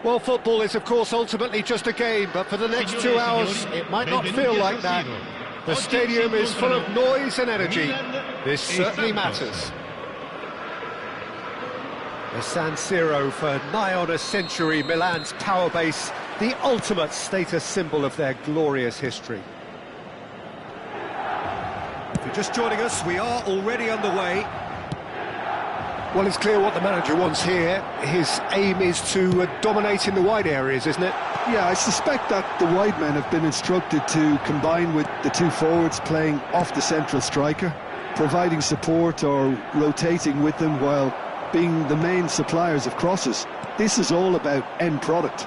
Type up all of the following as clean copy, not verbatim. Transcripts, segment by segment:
Well, football is, of course, ultimately just a game, but for the next 2 hours, it might not feel like that. The stadium is full of noise and energy. This certainly matters. The San Siro, for nigh on a century, Milan's power base, the ultimate status symbol of their glorious history. If you're just joining us, we are already underway. Well, it's clear what the manager wants here. His aim is to dominate in the wide areas, isn't it? Yeah, I suspect that the wide men have been instructed to combine with the two forwards playing off the central striker, providing support or rotating with them while being the main suppliers of crosses. This is all about end product.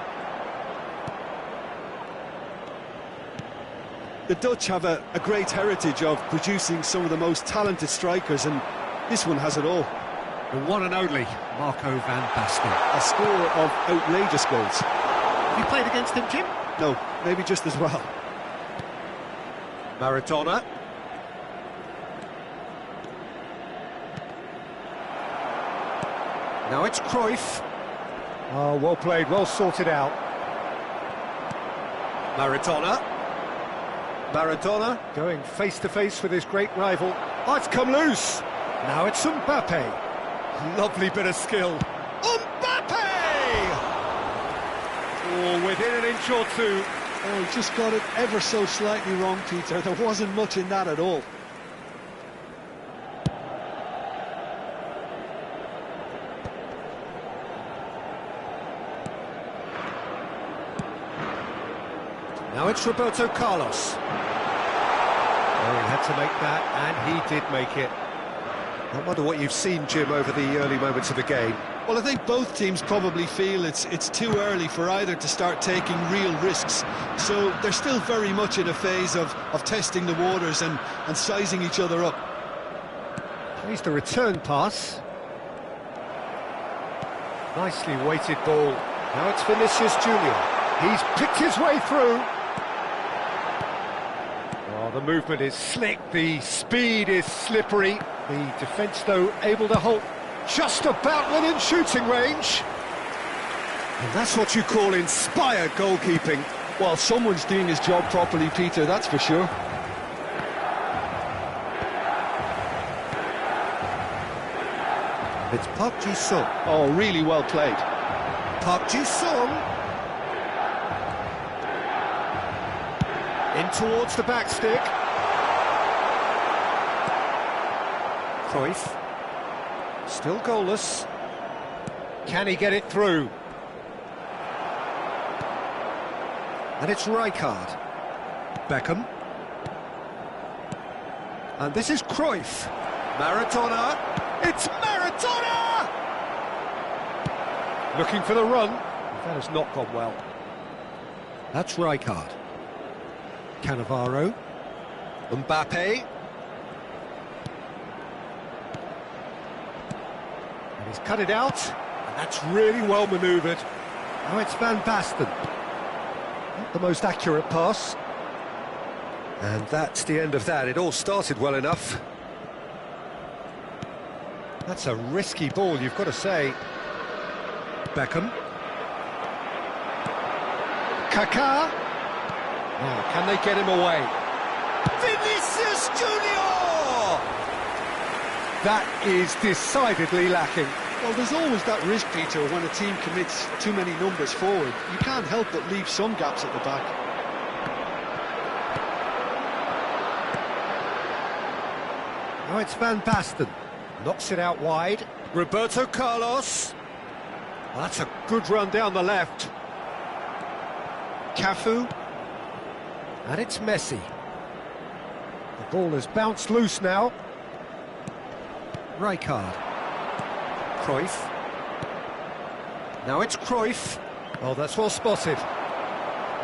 The Dutch have a great heritage of producing some of the most talented strikers, and this one has it all. The one and only Marco van Basten. A score of outrageous goals. Have you played against him, Jim? No, maybe just as well. Maradona. Now it's Cruyff. Oh, well played, well sorted out. Maradona. Maradona going face to face with his great rival. Oh, it's come loose. Now it's Mbappe. Lovely bit of skill. Mbappe! Oh, within an inch or two. Oh, he just got it ever so slightly wrong, Peter. There wasn't much in that at all. Now it's Roberto Carlos. Oh, he had to make that, and he did make it. I wonder what you've seen, Jim, over the early moments of the game. Well, I think both teams probably feel it's too early for either to start taking real risks. So they're still very much in a phase of testing the waters and sizing each other up. Here's the return pass. Nicely weighted ball. Now it's Vinicius Junior. He's picked his way through. Oh, the movement is slick, the speed is slippery. The defence, though, able to hold just about within shooting range. And that's what you call inspired goalkeeping. Well, someone's doing his job properly, Peter, that's for sure. It's Park Ji-sung. Oh, really well played. Park Ji-sung. In towards the back stick. Cruyff. Still goalless. Can he get it through? And it's Rijkaard. Beckham. And this is Cruyff. Maradona. It's Maradona! Looking for the run. That has not gone well. That's Rijkaard. Cannavaro. Mbappe. And he's cut it out. And that's really well manoeuvred. Now it's Van Basten. Not the most accurate pass. And that's the end of that. It all started well enough. That's a risky ball, you've got to say. Beckham. Kaká. Oh, can they get him away? Vinicius Junior! That is decidedly lacking. Well, there's always that risk, Peter, when a team commits too many numbers forward. You can't help but leave some gaps at the back. Now it's Van Basten. Knocks it out wide. Roberto Carlos. That's a good run down the left. Cafu. And it's Messi. The ball has bounced loose now. Rijkaard. Cruyff. Now it's Cruyff. Oh, that's well spotted.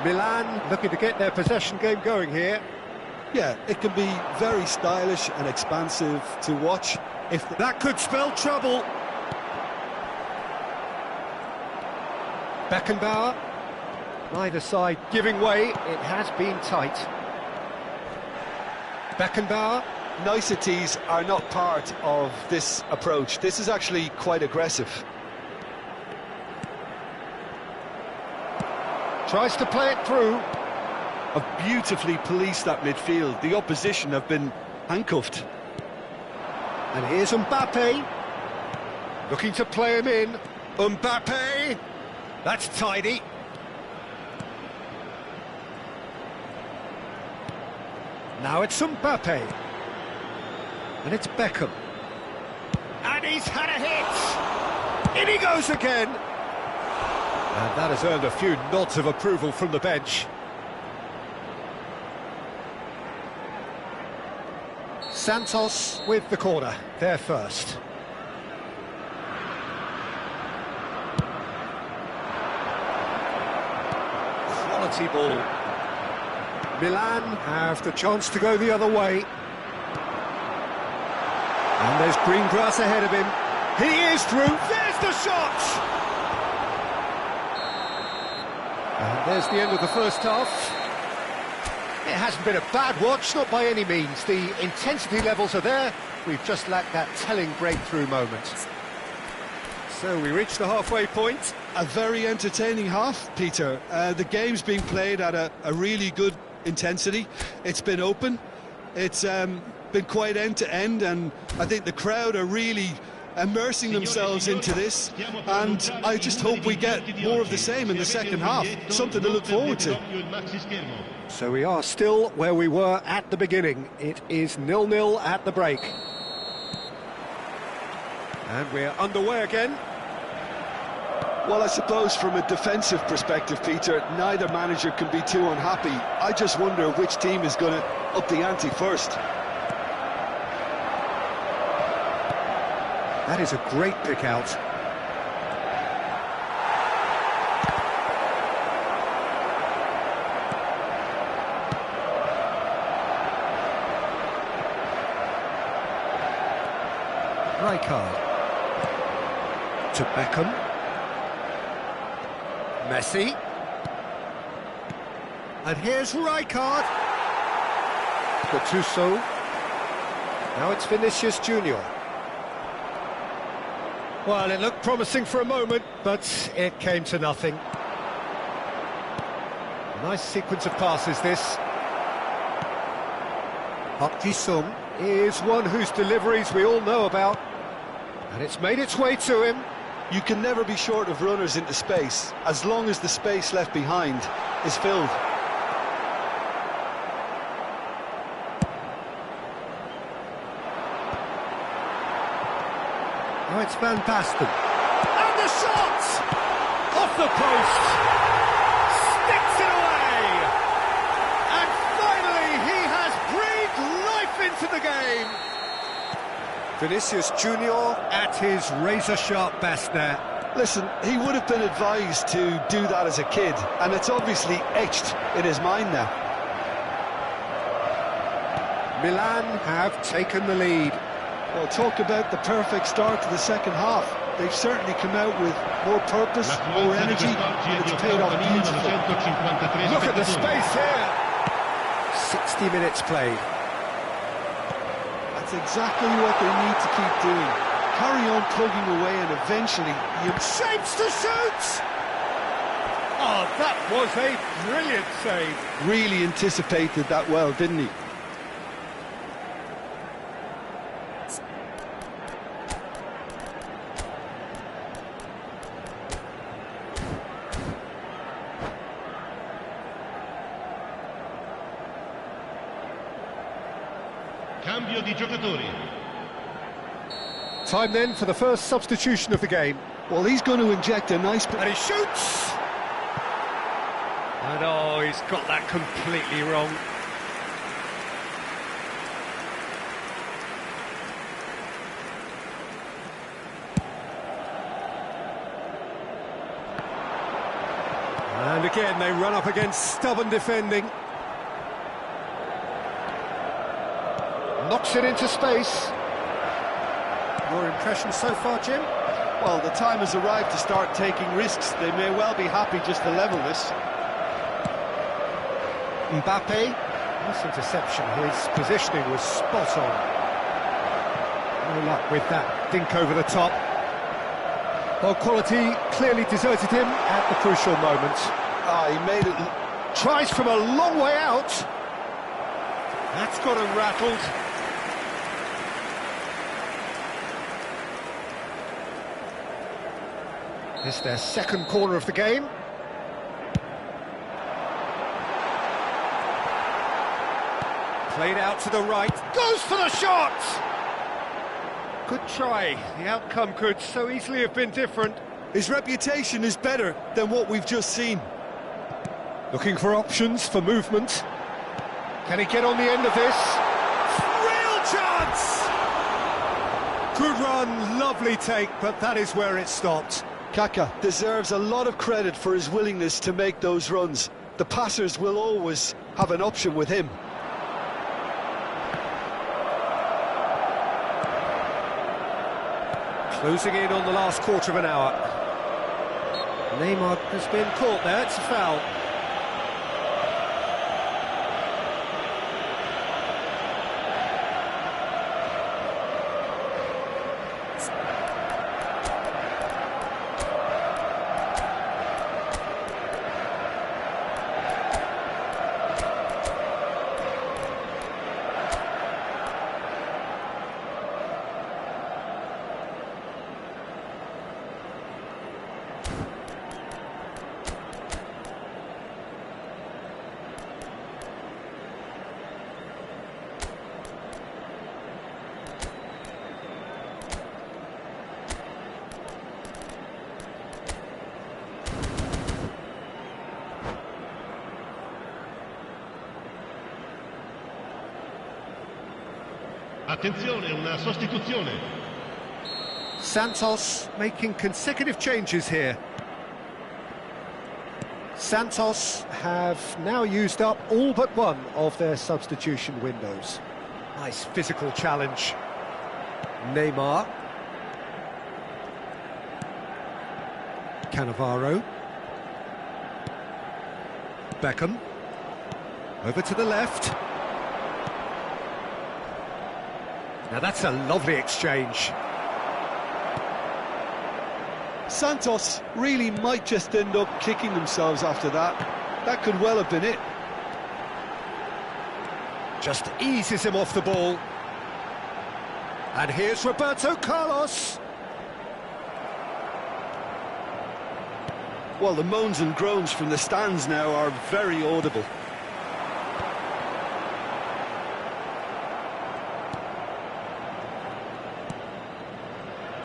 Milan looking to get their possession game going here. Yeah, it can be very stylish and expansive to watch. If that could spell trouble. Beckenbauer. Neither side giving way. It has been tight. Beckenbauer. Niceties are not part of this approach. This is actually quite aggressive. Tries to play it through. Have beautifully policed that midfield. The opposition have been handcuffed. And here's Mbappe. Looking to play him in. Mbappe. That's tidy. Now it's Mbappe. And it's Beckham. And he's had a hit! In he goes again! And that has earned a few nods of approval from the bench. Santos with the corner, there first. Quality ball. Milan have the chance to go the other way. And there's green grass ahead of him. He is through. There's the shot! And there's the end of the first half. It hasn't been a bad watch, not by any means. The intensity levels are there. We've just lacked that telling breakthrough moment. So we reach the halfway point. A very entertaining half, Peter. The game's being played at a really good intensity. It's been open. It's been quite end-to-end, and I think the crowd are really immersing themselves into this, and I just hope we get more of the same in the second half. Something to look forward to. So we are still where we were at the beginning. It is 0-0 at the break. And we're underway again. Well, I suppose from a defensive perspective, Peter, neither manager can be too unhappy. I just wonder which team is going to up the ante first. That is a great pick out. Rijkaard. To Beckham. Messi. And here's Rijkaard. Gattuso. Now it's Vinicius Junior. Well, it looked promising for a moment, but it came to nothing. Nice sequence of passes, this. Park Ji-sung is one whose deliveries we all know about. And it's made its way to him. You can never be short of runners into space, as long as the space left behind is filled. Now it's Van Basten. And the shot! Off the post! Sticks it away! And finally he has breathed life into the game! Vinicius Junior at his razor-sharp best there. Listen, he would have been advised to do that as a kid, and it's obviously etched in his mind now. Milan have taken the lead. Well, talk about the perfect start to the second half. They've certainly come out with more purpose, more energy, and it's paid off beautifully. Look at the space here! 60 minutes played. That's exactly what they need to keep doing. Carry on plugging away, and eventually you... Shapes to shoot! Oh, that was a brilliant save. Really anticipated that well, didn't he? cambio di giocatori. Time then for the first substitution of the game. Well, he's going to inject a nice... And he shoots! And oh, he's got that completely wrong. And again, they run up against stubborn defending. Knocks it into space. Your impression so far, Jim? Well, the time has arrived to start taking risks. They may well be happy just to level this. Mbappe. Nice interception. His positioning was spot on. No luck with that dink over the top. Well, quality clearly deserted him at the crucial moment. He made it... Tries from a long way out. That's got him rattled. It's their second corner of the game. Played out to the right. Goes for the shot! Good try. The outcome could so easily have been different. His reputation is better than what we've just seen. Looking for options for movement. Can he get on the end of this? Real chance! Good run, lovely take, but that is where it stopped. Kaka deserves a lot of credit for his willingness to make those runs. The passers will always have an option with him. Closing in on the last quarter of an hour. Neymar has been caught there, it's a foul. Attenzione, una sostituzione. Santos making consecutive changes here. Santos have now used up all but one of their substitution windows. Nice physical challenge. Neymar. Cannavaro. Beckham. Over to the left. Now that's a lovely exchange. Santos really might just end up kicking themselves after that. That could well have been it. Just eases him off the ball. And here's Roberto Carlos. Well, the moans and groans from the stands now are very audible.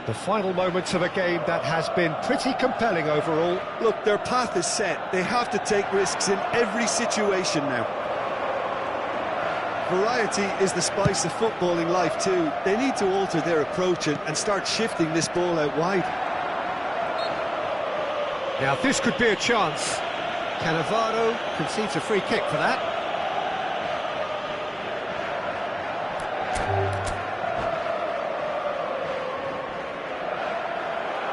The final moments of a game that has been pretty compelling overall. Look, their path is set. They have to take risks in every situation now. Variety is the spice of footballing life too. They need to alter their approach and start shifting this ball out wide. Now this could be a chance. Cannavaro concedes a free kick for that.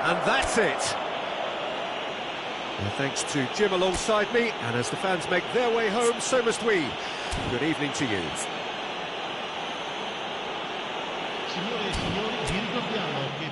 And that's it. Well, thanks to Jim alongside me, and as the fans make their way home, so must we. Good evening to you. Signore e signori, vi ricordiamo che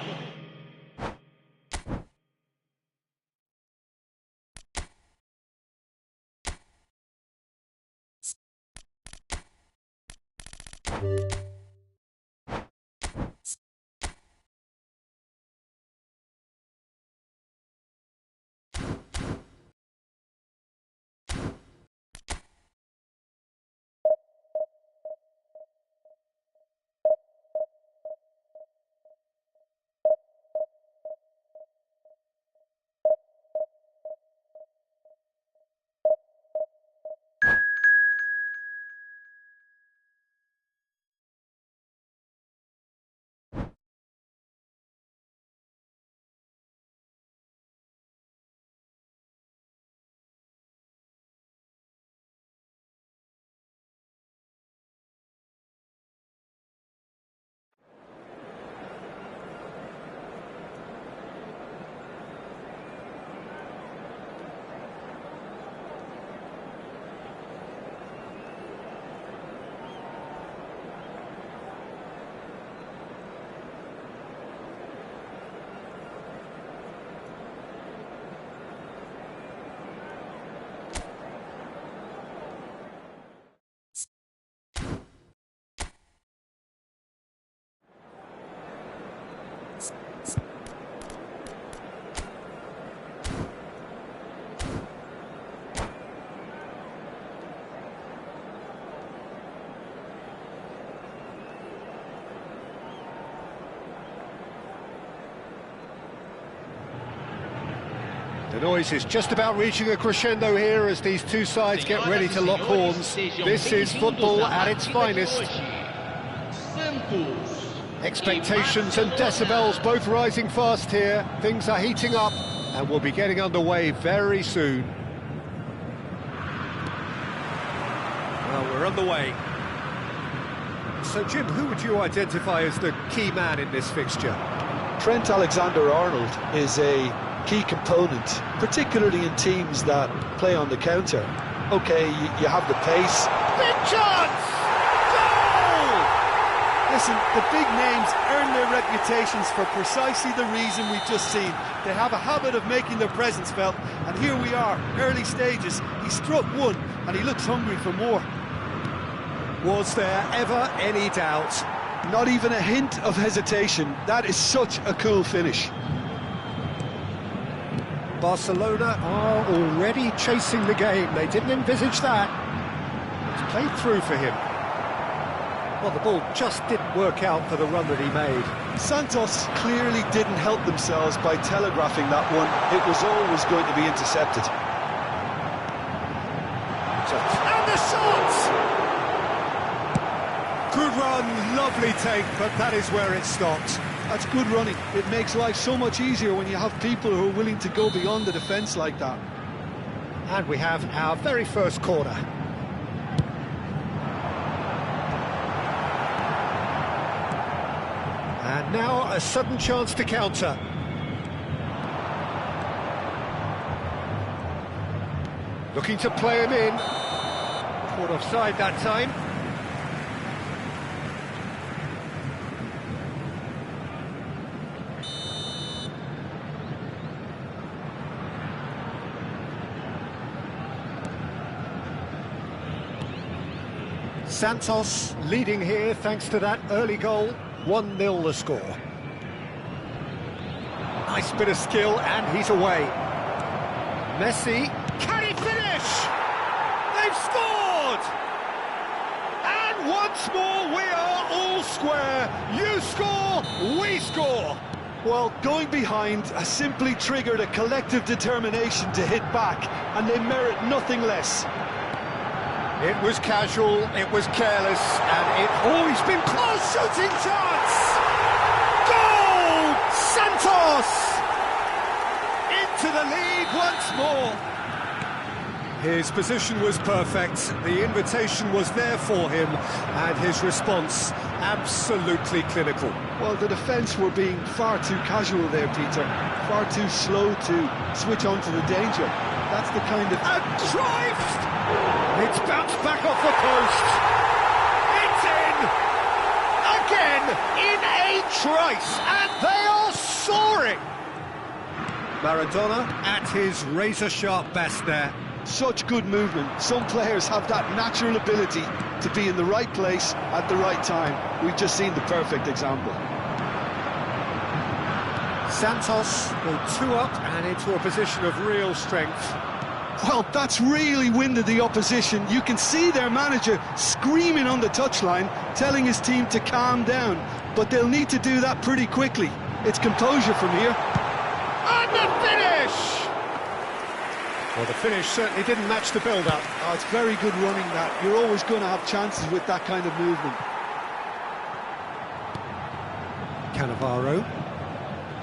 The noise is just about reaching a crescendo here as these two sides get ready to lock horns. This is football at its finest. Expectations and decibels both rising fast here. Things are heating up and we'll be getting underway very soon. Well, we're underway. So, Jim, who would you identify as the key man in this fixture? Trent Alexander-Arnold is a key component, particularly in teams that play on the counter. Okay, you have the pace. Big chance! Goal! Listen, the big names earn their reputations for precisely the reason we've just seen. They have a habit of making their presence felt, and here we are, early stages. He struck one, and he looks hungry for more. Was there ever any doubt? Not even a hint of hesitation. That is such a cool finish. Barcelona are already chasing the game. They didn't envisage that. It's played through for him. Well, the ball just didn't work out for the run that he made. Santos clearly didn't help themselves by telegraphing that one. It was always going to be intercepted. And the shot! Good run, lovely take, but that is where it stopped. That's good running. It makes life so much easier when you have people who are willing to go beyond the defence like that. And we have our very first corner. And now a sudden chance to counter. Looking to play him in. Caught offside that time. Santos leading here thanks to that early goal. 1-0 the score. Nice bit of skill and he's away. Messi, can he finish? They've scored! And once more we are all square. You score, we score. Well, going behind has simply triggered a collective determination to hit back, and they merit nothing less. It was casual, it was careless, and he's been close, shooting chance! Goal! Santos! Into the lead once more. His position was perfect, the invitation was there for him, and his response absolutely clinical. Well, the defence were being far too casual there, Peter. Far too slow to switch on to the danger. That's the kind of... And Cruyff! It's bounced back off the post. It's in! Again, in a trice, and they are soaring! Maradona at his razor-sharp best there. Such good movement. Some players have that natural ability to be in the right place at the right time. We've just seen the perfect example. Santos go 2 up and into a position of real strength. Well, that's really winded the opposition. You can see their manager screaming on the touchline, telling his team to calm down. But they'll need to do that pretty quickly. It's composure from here. And the finish! Well, the finish certainly didn't match the build-up. Oh, it's very good running, that. You're always going to have chances with that kind of movement. Cannavaro.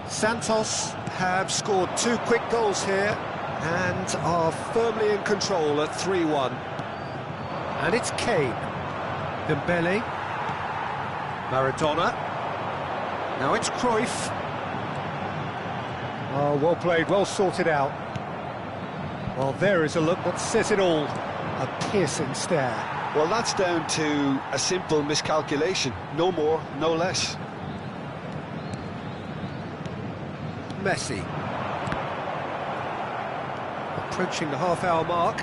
Santos have scored 2 quick goals here and are firmly in control at 3-1. And it's Kane. Dembele. Maradona. Now it's Cruyff. Oh, well played, well sorted out. Well, there is a look that says it all. A piercing stare. Well, that's down to a simple miscalculation. No more, no less. Messi. Approaching the half-hour mark.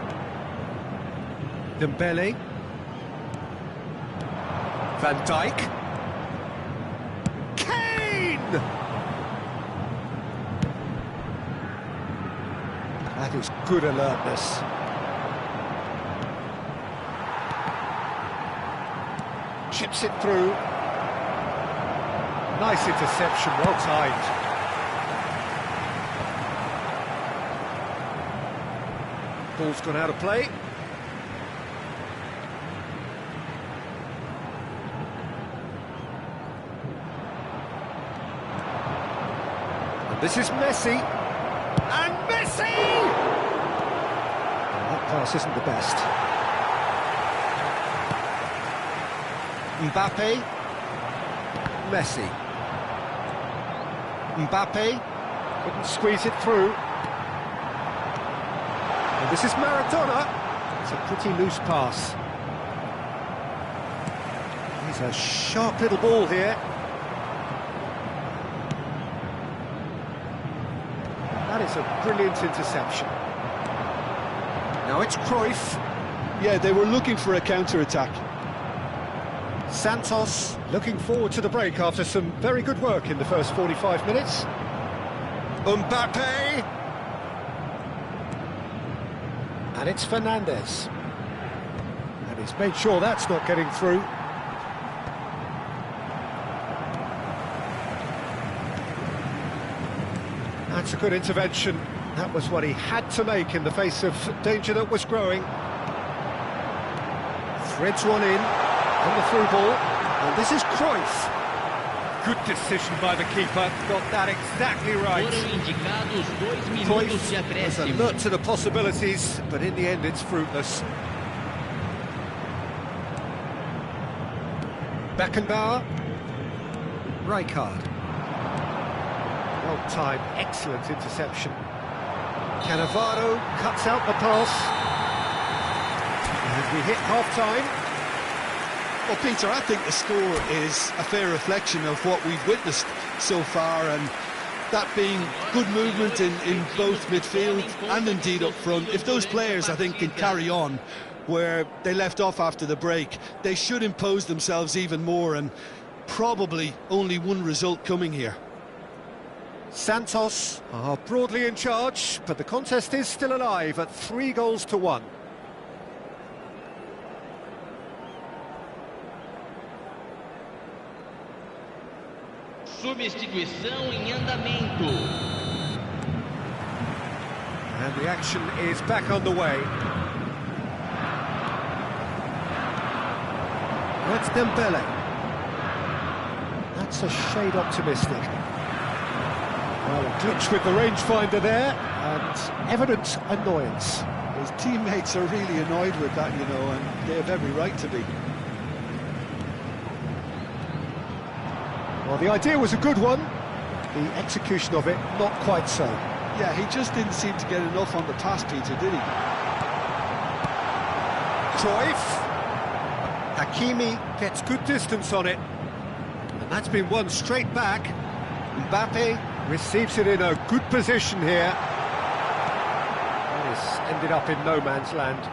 Dembele. Van Dijk. Kane! That is good alertness. Chips it through. Nice interception, well timed. Ball's gone out of play. And this is Messi. And Messi! Oh, that pass isn't the best. Mbappe. Messi. Mbappe. Couldn't squeeze it through. And this is Maradona. It's a pretty loose pass. He's a sharp little ball here. That is a brilliant interception. Now it's Cruyff. Yeah, they were looking for a counter-attack. Santos looking forward to the break after some very good work in the first 45 minutes. Mbappe! And it's Fernandes. And he's made sure that's not getting through. That's a good intervention. That was what he had to make in the face of danger that was growing. Threads one in, and the through ball. And this is Cruyff. Good decision by the keeper, got that exactly right. Cruyff was alert to the possibilities, but in the end it's fruitless. Beckenbauer. Rijkaard. Well-timed, excellent interception. Cannavaro cuts out the pass. And we hit half-time. Well, Peter, I think the score is a fair reflection of what we've witnessed so far, and that being good movement in both midfield and indeed up front. If those players, I think, can carry on where they left off after the break, they should impose themselves even more, and probably only one result coming here. Santos are broadly in charge, but the contest is still alive at 3-1. Substituição em andamento. And the action is back underway. That's Dembele. That's a shade optimistic. Well, a glitch with the rangefinder there, and evident annoyance. His teammates are really annoyed with that, you know, and they have every right to be. Well, the idea was a good one, the execution of it not quite so. Yeah, he just didn't seem to get enough on the pass, Peter, did he? Cruyff. Hakimi gets good distance on it. And that's been won straight back. Mbappe receives it in a good position here. This ended up in no man's land.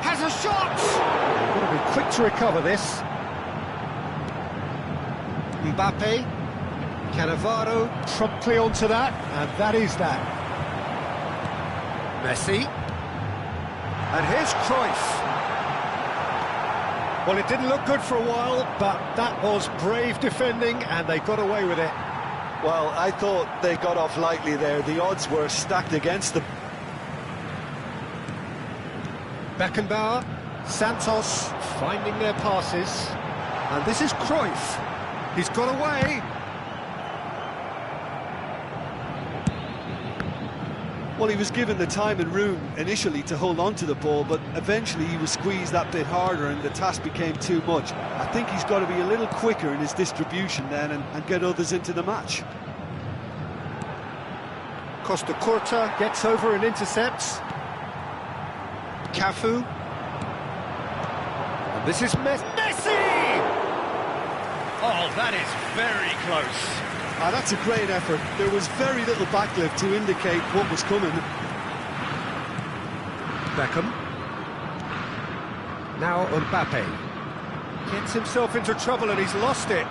Has a shot! Got to be quick to recover this. Mbappe, Cannavaro promptly onto that, and that is that. Messi, and here's Cruyff. Well, it didn't look good for a while, but that was brave defending, and they got away with it. Well, I thought they got off lightly there. The odds were stacked against them. Beckenbauer, Santos finding their passes, and this is Cruyff. He's got away. Well, he was given the time and room initially to hold on to the ball, but eventually he was squeezed that bit harder and the task became too much. I think he's got to be a little quicker in his distribution then and get others into the match. Costa Curta gets over and intercepts. Cafu. And this is Messi! Oh, that is very close. That's a great effort. There was very little backlift to indicate what was coming. Beckham. Now Mbappe. Gets himself into trouble and he's lost it.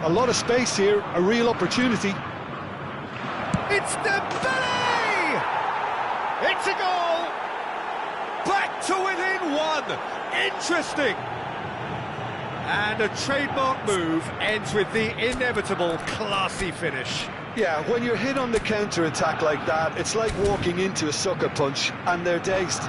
A lot of space here, a real opportunity. It's Dembele! It's a goal! Back to within one! Interesting! And a trademark move ends with the inevitable classy finish. Yeah, when you're hit on the counter-attack like that, it's like walking into a sucker punch, and they're dazed.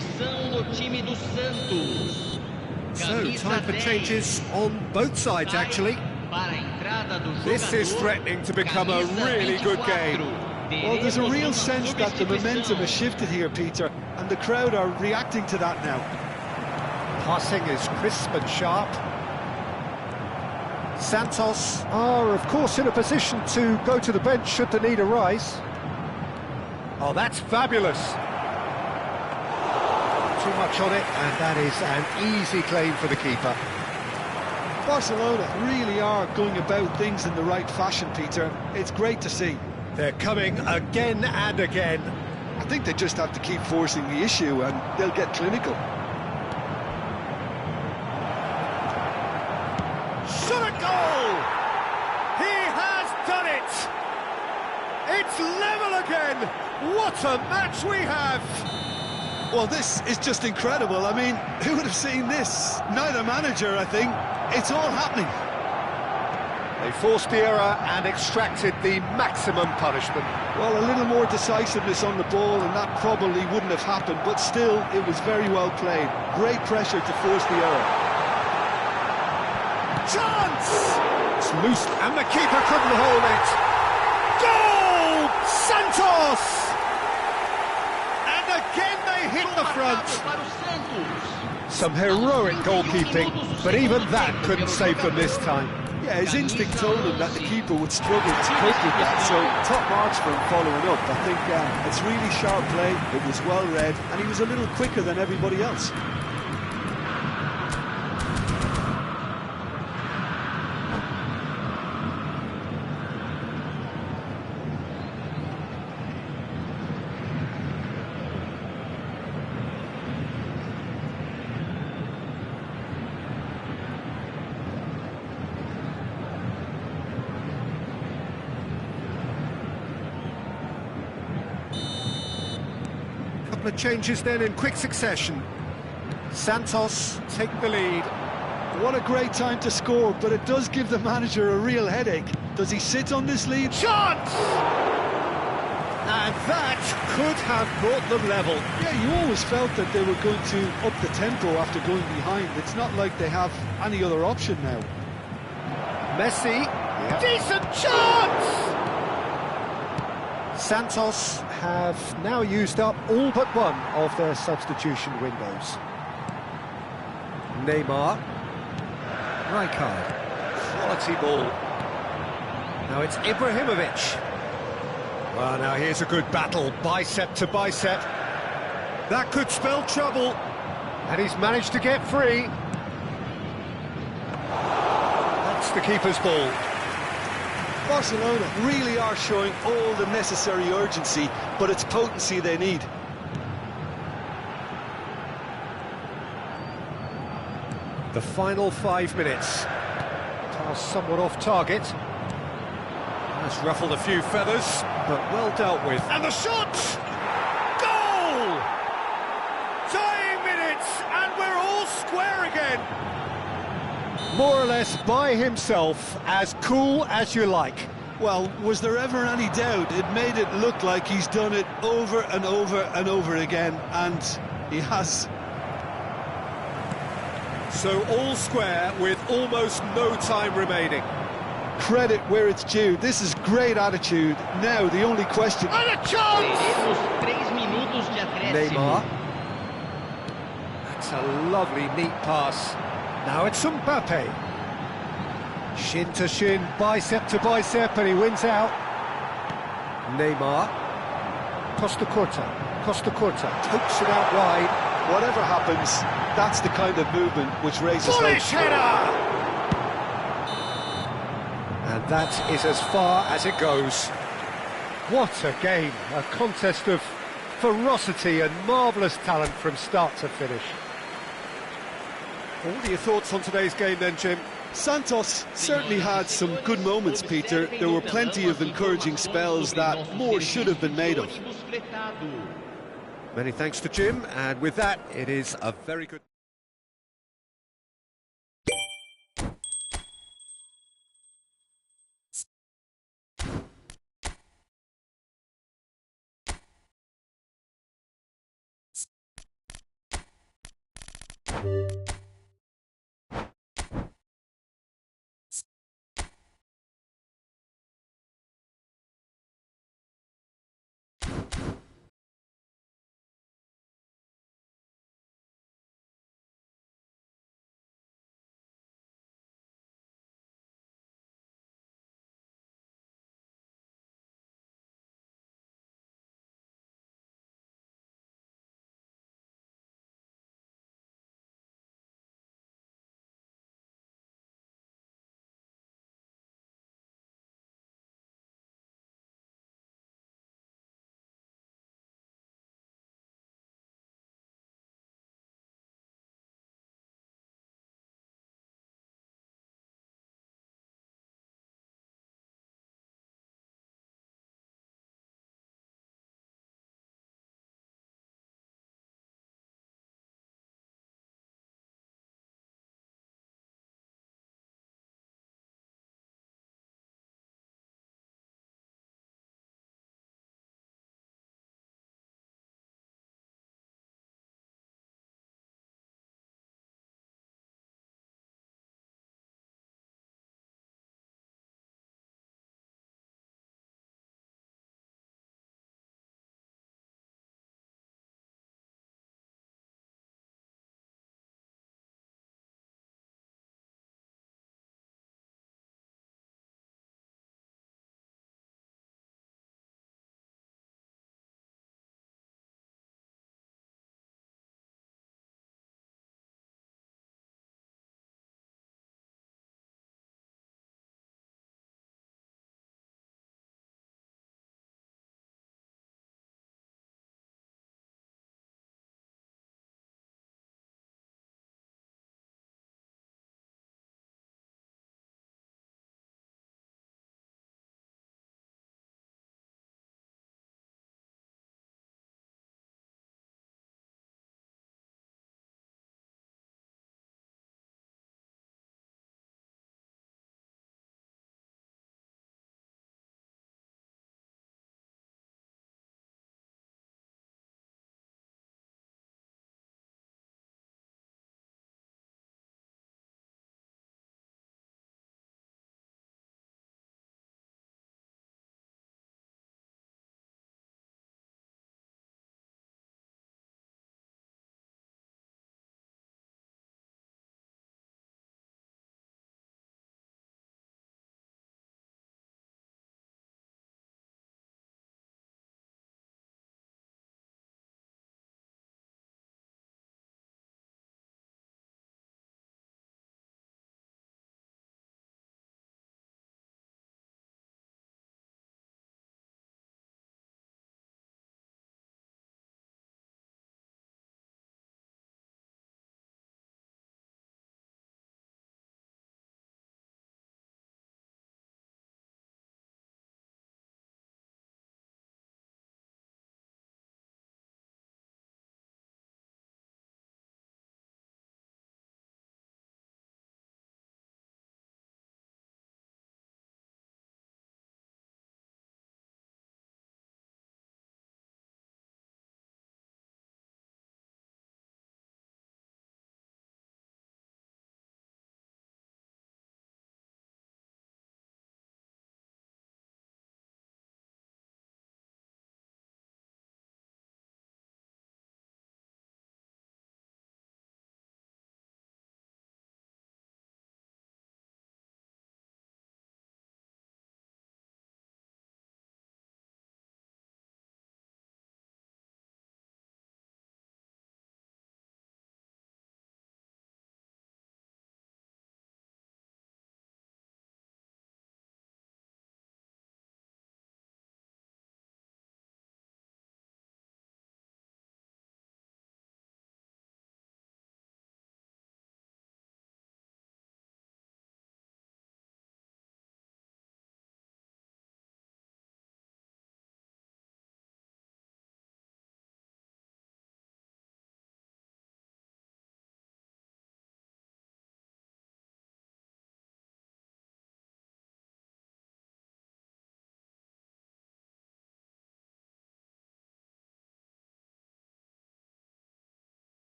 substituição no time do Santos. So, time for changes on both sides, actually. Para a entrada do This is jogador, threatening to become a camisa really good 24. game. Well, there's a Teremos real uma sense that the momentum has shifted here, Peter, and the crowd are reacting to that now. Passing is crisp and sharp. Santos are, of course, in a position to go to the bench should the need arise. Oh, that's fabulous. Too much on it, and that is an easy claim for the keeper. Barcelona really are going about things in the right fashion, Peter. It's great to see. They're coming again and again. I think they just have to keep forcing the issue and they'll get clinical. Shot a goal! He has done it! It's level again! What a match we have! Well, this is just incredible. I mean, who would have seen this? Neither manager, I think. It's all happening. They forced the error and extracted the maximum punishment. Well, a little more decisiveness on the ball and that probably wouldn't have happened, but still, it was very well played. Great pressure to force the error. Chance! It's loose and the keeper couldn't hold it. Goal! Santos! And again they hit the front. Para o Santos. Some heroic goalkeeping, but even that couldn't save them this time. Yeah, his instinct told him that the keeper would struggle to cope with that, so top marks for him following up. I think it's really sharp play, it was well read, and he was a little quicker than everybody else. Couple of changes then in quick succession. Santos take the lead. What a great time to score, but it does give the manager a real headache. Does he sit on this lead? Chance! And that could have brought them level. Yeah, you always felt that they were going to up the tempo after going behind. It's not like they have any other option now. Messi, decent chance! Santos have now used up all but one of their substitution windows. Neymar. Rijkaard. Quality ball. Now it's Ibrahimovic. Well, now here's a good battle, bicep to bicep. That could spell trouble. And he's managed to get free. That's the keeper's ball. Barcelona really are showing all the necessary urgency, but it's potency they need. The final 5 minutes. Pass somewhat off target. That's ruffled a few feathers, but well dealt with. And the shot! Goal! Dying minutes, and we're all square again. More or less by himself, as cool as you like. Well, was there ever any doubt? It made it look like he's done it over and over and over again, and he has. So all square with almost no time remaining. Credit where it's due. This is great attitude. Now the only question... And a chance! Teremos 3 minutos de acréscimo. Neymar. That's a lovely, neat pass. Now it's Mbappe. Shin to shin, bicep to bicep, and he wins out. Neymar. Costa Curta. Pokes it out wide. Whatever happens, that's the kind of movement which raises Bullish hope. header! And that is as far as it goes. What a game, a contest of ferocity and marvellous talent from start to finish. What are your thoughts on today's game then, Jim? Santos certainly had some good moments, Peter. There were plenty of encouraging spells that more should have been made of. Many thanks to Jim, and with that, it is a very good...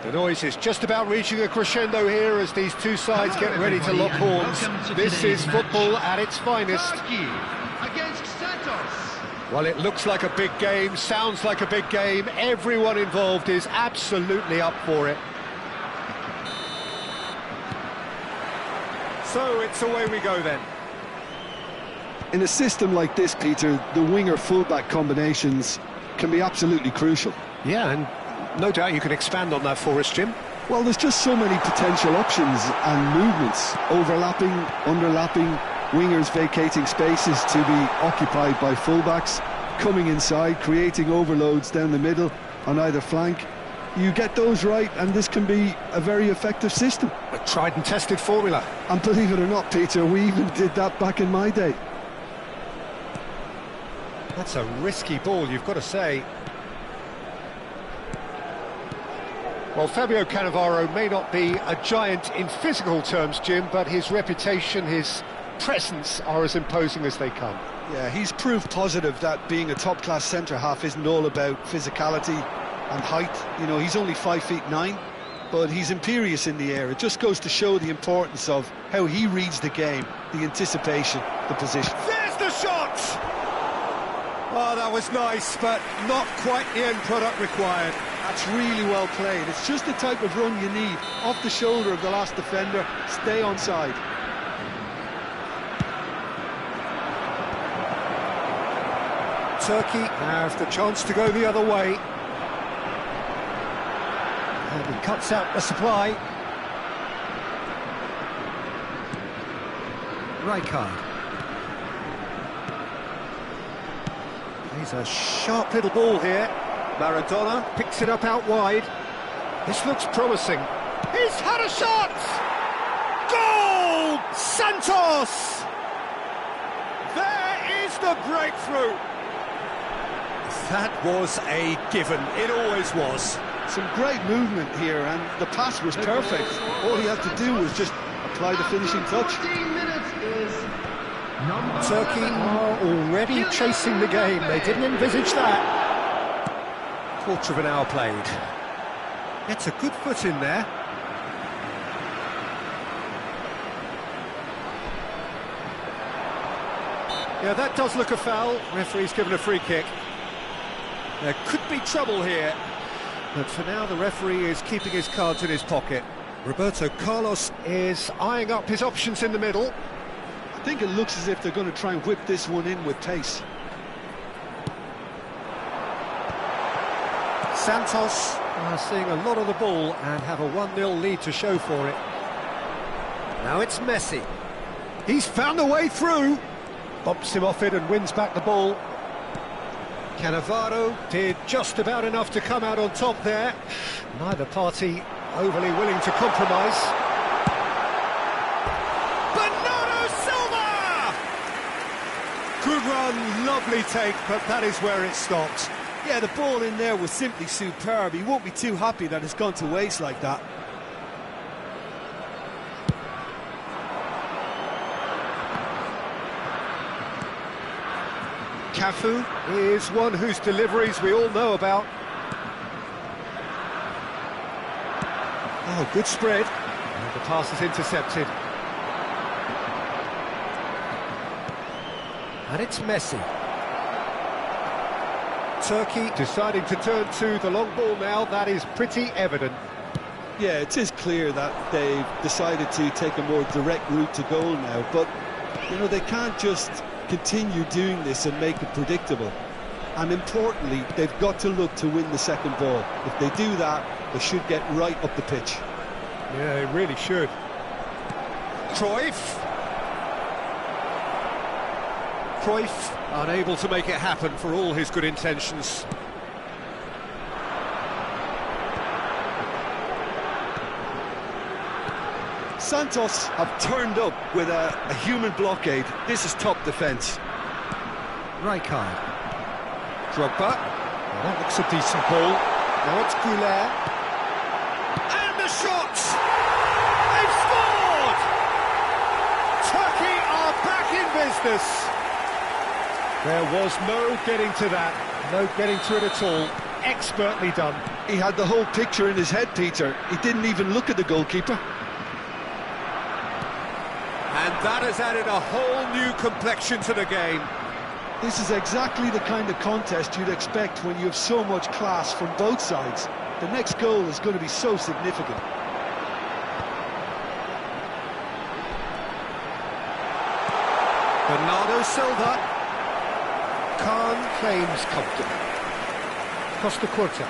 The noise is just about reaching a crescendo here as these two sides get ready to lock horns. This is football at its finest. Turkey against Santos. Well, it looks like a big game, sounds like a big game. Everyone involved is absolutely up for it. So it's away we go then. In a system like this, Peter, the winger-fullback combinations can be absolutely crucial. Yeah, and no doubt you can expand on that for us, Jim. Well, there's just so many potential options and movements, overlapping, underlapping, wingers vacating spaces to be occupied by fullbacks, coming inside, creating overloads down the middle on either flank. You get those right and this can be a very effective system. A tried and tested formula. And believe it or not, Peter, we even did that back in my day. That's a risky ball, you've got to say. Well, Fabio Cannavaro may not be a giant in physical terms, Jim, but his reputation, his presence are as imposing as they come. Yeah, he's proof positive that being a top-class centre-half isn't all about physicality and height. You know, he's only 5'9", but he's imperious in the air. It just goes to show the importance of how he reads the game, the anticipation, the position. There's the shot! Oh, that was nice, but not quite the end product required. That's really well played. It's just the type of run you need. Off the shoulder of the last defender, stay onside. Turkey have the chance to go the other way. And he cuts out the supply. Rijkaard. He's a sharp little ball here. Maradona picks it up out wide. This looks promising. He's had a shot! Goal! Santos! There is the breakthrough! That was a given. It always was. Some great movement here, and the pass was perfect. All he had to do was just apply the finishing touch. 14 minutes is number Turkey 7. are already chasing the game. They didn't envisage that. Quarter of an hour played. Gets a good foot in there. Yeah, that does look a foul. Referee's given a free kick. There could be trouble here. But for now, the referee is keeping his cards in his pocket. Roberto Carlos is eyeing up his options in the middle. I think it looks as if they're going to try and whip this one in with pace. Santos are seeing a lot of the ball and have a 1-0 lead to show for it. Now it's Messi. He's found a way through. Bumps him off it and wins back the ball. Cannavaro did just about enough to come out on top there. Neither party overly willing to compromise. Bernardo Silva! Good run, lovely take, but that is where it stopped. Yeah, the ball in there was simply superb. He won't be too happy that it's gone to waste like that. Cafu is one whose deliveries we all know about. Oh, good spread. And the pass is intercepted. And it's Messi. Turkey deciding to turn to the long ball now. That is pretty evident. Yeah, it is clear that they've decided to take a more direct route to goal now, but, you know, they can't just continue doing this and make it predictable. And importantly, they've got to look to win the second ball. If they do that, they should get right up the pitch. Yeah, they really should. Cruyff unable to make it happen for all his good intentions. Santos have turned up with a human blockade. This is top defence. Rijkaard. Drogba. Well, that looks a decent ball. Now it's Goulet. And the shot! They've scored! Turkey are back in business. There was no getting to that. No getting to it at all. Expertly done. He had the whole picture in his head, Peter. He didn't even look at the goalkeeper. And that has added a whole new complexion to the game. This is exactly the kind of contest you'd expect when you have so much class from both sides. The next goal is going to be so significant. Bernardo Silva. Khan claims comfortable. Costa Curta.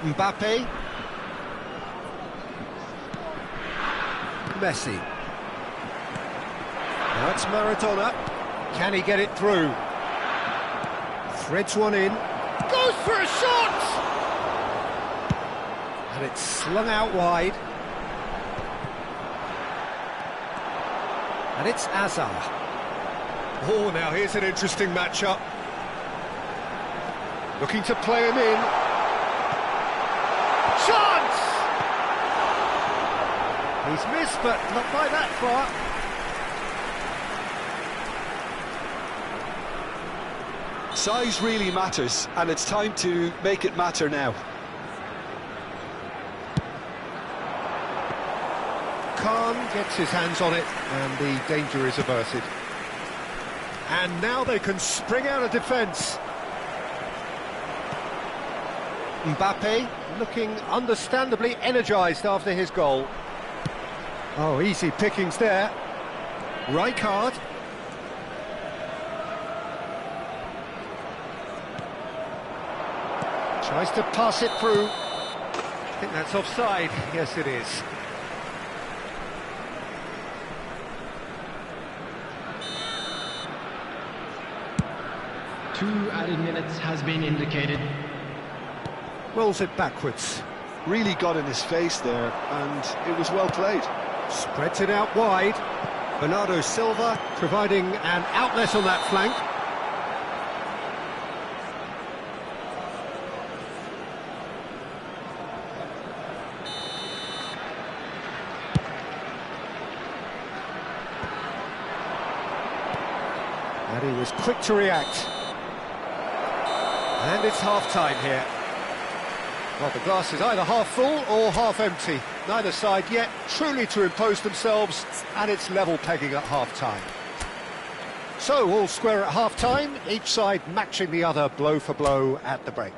Mbappe. Messi. Now it's Maradona. Can he get it through? Threads one in. Goes for a shot! And it's slung out wide. And it's Azar. Oh, now here's an interesting matchup. Looking to play him in. Chance! He's missed, but not by that far. Size really matters, and it's time to make it matter now. Khan gets his hands on it, and the danger is averted. And now they can spring out of defence. Mbappe looking understandably energised after his goal. Oh, easy pickings there. Rijkaard. Tries to pass it through. I think that's offside. Yes, it is. Two added minutes has been indicated. Rolls it backwards. Really got in his face there, and it was well played. Spreads it out wide. Bernardo Silva providing an outlet on that flank. And he was quick to react. And it's half-time here. Well, the glass is either half full or half empty. Neither side yet truly to impose themselves, and it's level pegging at half-time. So, all square at half-time, each side matching the other blow for blow at the break.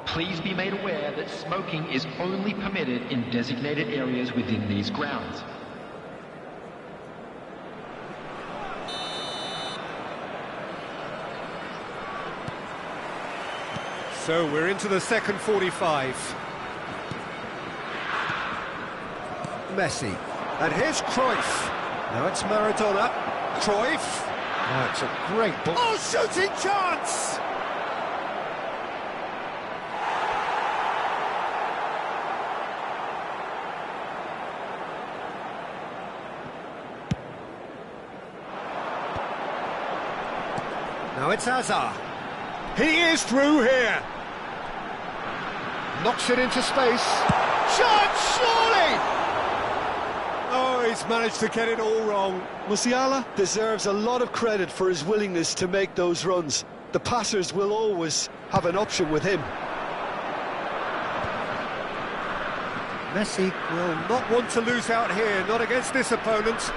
Please be made aware that smoking is only permitted in designated areas within these grounds. So we're into the second 45. Messi. And here's Cruyff. Now it's Maradona. Cruyff. Now it's a great ball. Oh, shooting chance! Now it's Azar. He is through here. Knocks it into space. Chance, surely! Oh, he's managed to get it all wrong. Musiala deserves a lot of credit for his willingness to make those runs. The passers will always have an option with him. Messi will not want to lose out here, not against this opponent.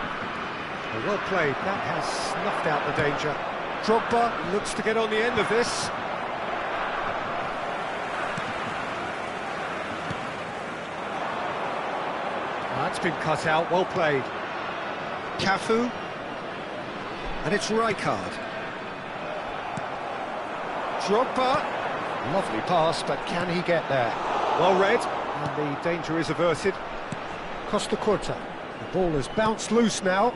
Well played, that has snuffed out the danger. Drogba looks to get on the end of this. That's been cut out, well played. Cafu. And it's Rijkaard. Drogba. Lovely pass, but can he get there? Well read, and the danger is averted. Costa Curta. The ball has bounced loose now.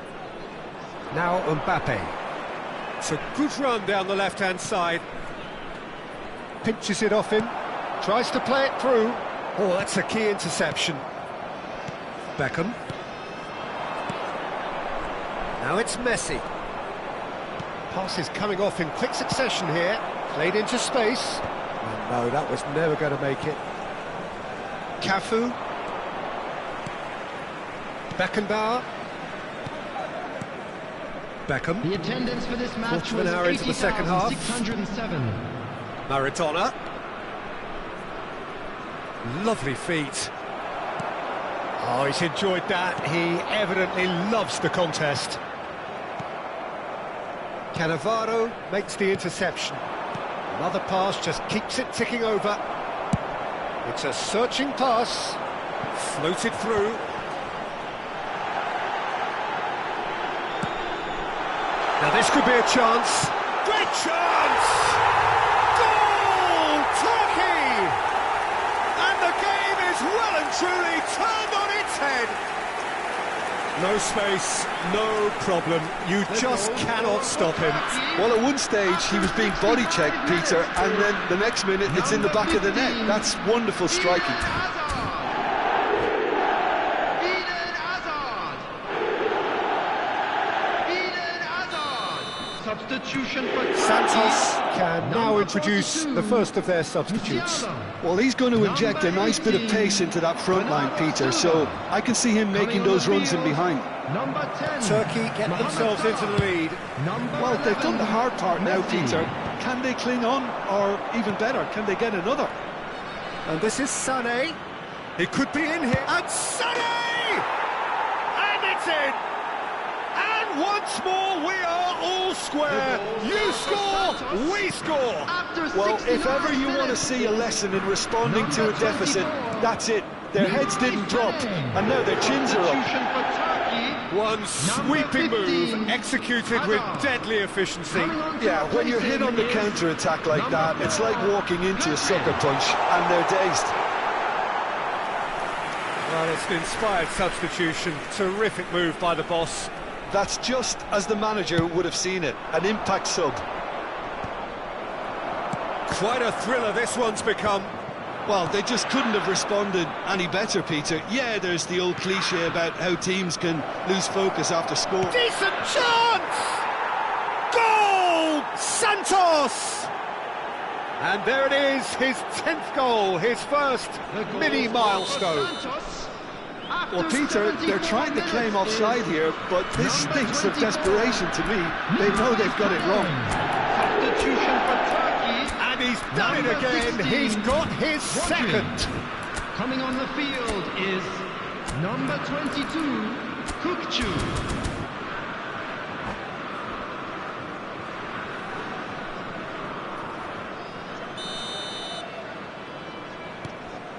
Now Mbappe. It's a good run down the left-hand side. Pinches it off him. Tries to play it through. Oh, that's a key interception. Beckham. Now it's Messi. Passes coming off in quick succession here. Played into space. And no, that was never going to make it. Cafu. Beckenbauer. Beckham. The attendance for this match Quarter of an hour into the second half. 80,607. Maradona. Lovely feet. Oh, he's enjoyed that. He evidently loves the contest. Cannavaro makes the interception. Another pass just keeps it ticking over. It's a searching pass. Floated through. Now this could be a chance. Great chance! Goal! Turkey! And the game is well and truly turned on its head. No space, no problem. You just cannot stop him. Well, at one stage he was being body checked, Peter, and then the next minute it's in the back of the net. That's wonderful striking. Substitution for Santos can now introduce the first of their substitutes. Well, he's going to inject a nice bit of pace into that front line, Peter, so I can see him making those runs in behind. Number 10. Turkey get themselves into the lead. Well, they've done the hard part now, Peter. Can they cling on, or even better, can they get another? And this is Sané. He could be in here. And Sané! And it's in! And once more we are all square. You score, we score. Well, if ever you want to see a lesson in responding to a deficit, that's it. Their heads didn't drop, and now their chins are up. One sweeping move, executed with deadly efficiency. Yeah, when you're hit on the counter-attack like that, it's like walking into a sucker punch, and they're dazed. Well, it's an inspired substitution. Terrific move by the boss. That's just as the manager would have seen it, an impact sub. Quite a thriller this one's become. Well, they just couldn't have responded any better, Peter. Yeah, there's the old cliche about how teams can lose focus after score. Decent chance! Goal! Santos! And there it is, his 10th goal, his first mini milestone. Well, Peter, they're trying to claim offside here, but this stinks of desperation to me. They know they've got it wrong. Substitution for Turkey. And he's done it again, he's got his second. Coming on the field is number 22, Kukçu.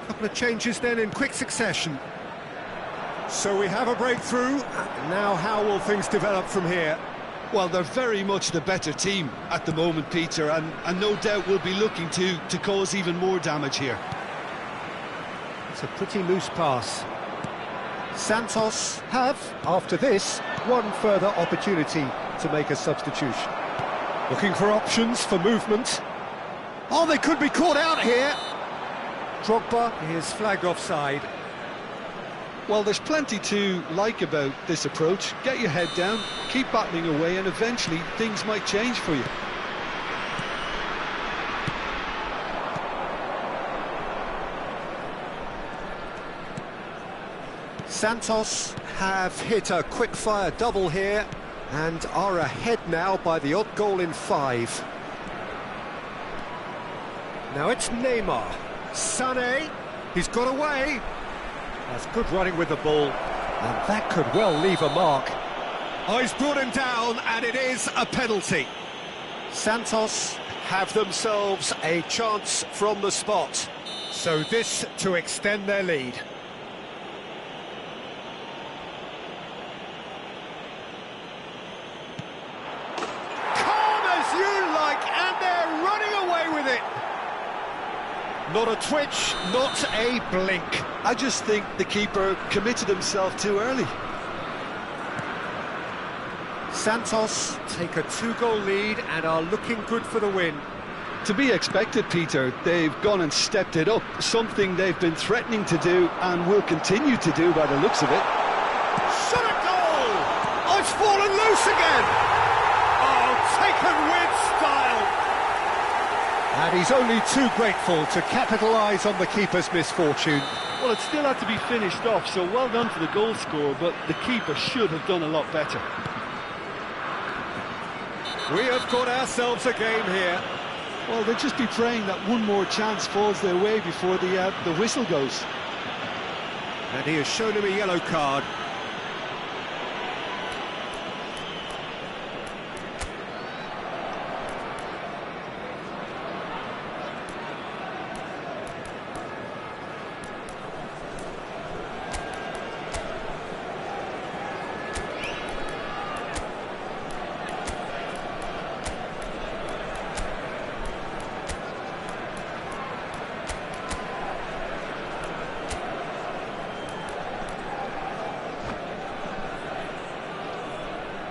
Couple of changes then in quick succession. So we have a breakthrough. Now how will things develop from here? Well, they're very much the better team at the moment, Peter, and no doubt will be looking to cause even more damage here. It's a pretty loose pass. Santos have, after this, one further opportunity to make a substitution. Looking for options for movement. Oh, they could be caught out here. Drogba is flagged offside. Well, there's plenty to like about this approach. Get your head down, keep battling away, and eventually things might change for you. Santos have hit a quick-fire double here and are ahead now by the odd goal in 5. Now it's Neymar. Sané, he's got away. That's good running with the ball, and that could well leave a mark. Oh, he's brought him down, and it is a penalty. Santos have themselves a chance from the spot. So this to extend their lead. Calm as you like, and they're running away with it. Not a twitch, not a blink. I just think the keeper committed himself too early. Santos take a 2-goal lead and are looking good for the win. To be expected, Peter. They've gone and stepped it up, something they've been threatening to do and will continue to do by the looks of it. Shot at goal! Oh, it's fallen loose! loose again! Oh, taken with style! And he's only too grateful to capitalise on the keeper's misfortune. Well, it still had to be finished off, so well done for the goal scorer, but the keeper should have done a lot better. We have got ourselves a game here. Well, they'll just be praying that one more chance falls their way before the whistle goes. And he has shown him a yellow card.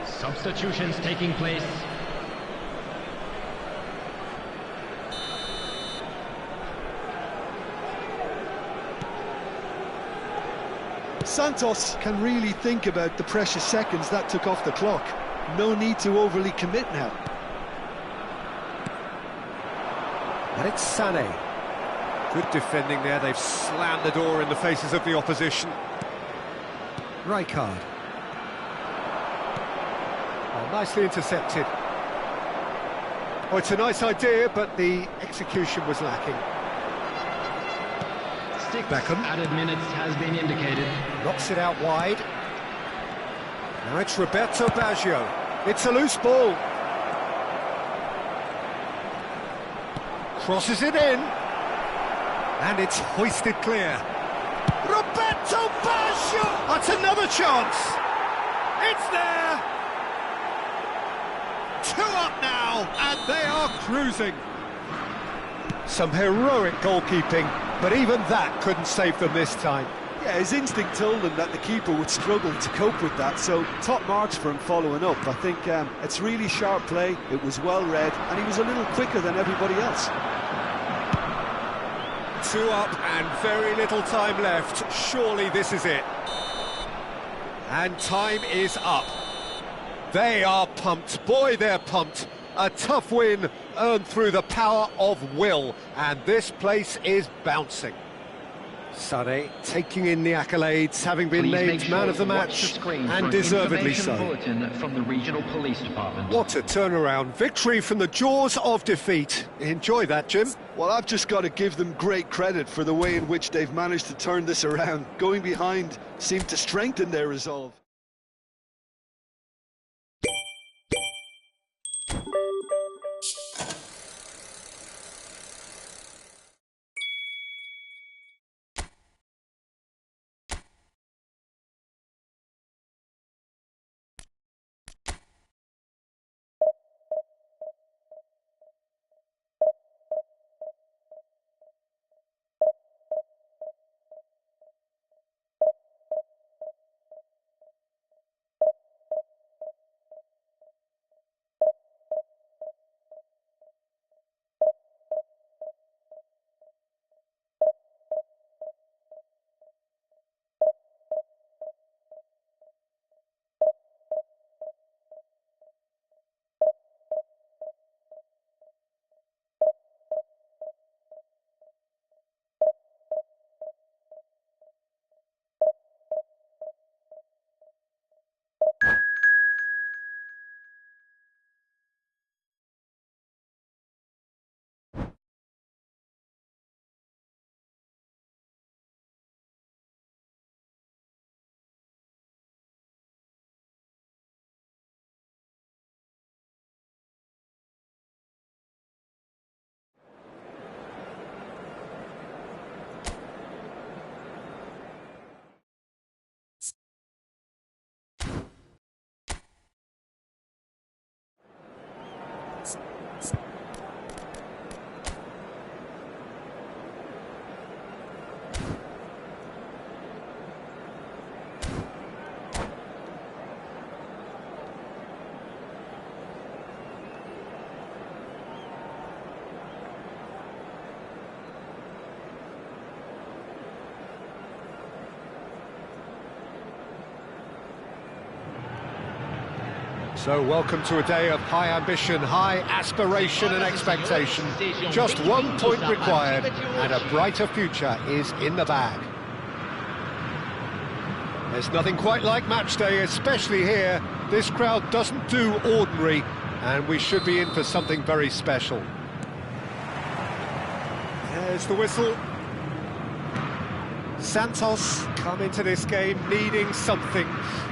Substitutions taking place. Santos can really think about the precious seconds that took off the clock. No need to overly commit now. And it's Sané. Good defending there, they've slammed the door in the faces of the opposition. Rijkaard. Oh, nicely intercepted. Oh, it's a nice idea, but the execution was lacking. 6 Beckham. added minutes has been indicated. Knocks it out wide. Now it's Roberto Baggio. It's a loose ball. Crosses it in. And it's hoisted clear. Roberto Baggio! That's another chance. It's there. 2 up now, and they are cruising. Some heroic goalkeeping, but even that couldn't save them this time. Yeah, his instinct told him that the keeper would struggle to cope with that, so top marks for him following up. I think it's really sharp play, it was well read, and he was a little quicker than everybody else. 2 up and very little time left. Surely this is it. And time is up. They are pumped. Boy, they're pumped. A tough win earned through the power of will, and this place is bouncing. Sané taking in the accolades, having been Please make named sure man of the to watch match, the screen for and an deservedly information so. bulletin from the regional police department. What a turnaround. Victory from the jaws of defeat. Enjoy that, Jim. Well, I've just got to give them great credit for the way in which they've managed to turn this around. Going behind seemed to strengthen their resolve. So welcome to a day of high ambition, high aspiration and expectation. Just 1 point required and a brighter future is in the bag. There's nothing quite like match day, especially here. This crowd doesn't do ordinary, and we should be in for something very special. There's the whistle. Santos come into this game needing something.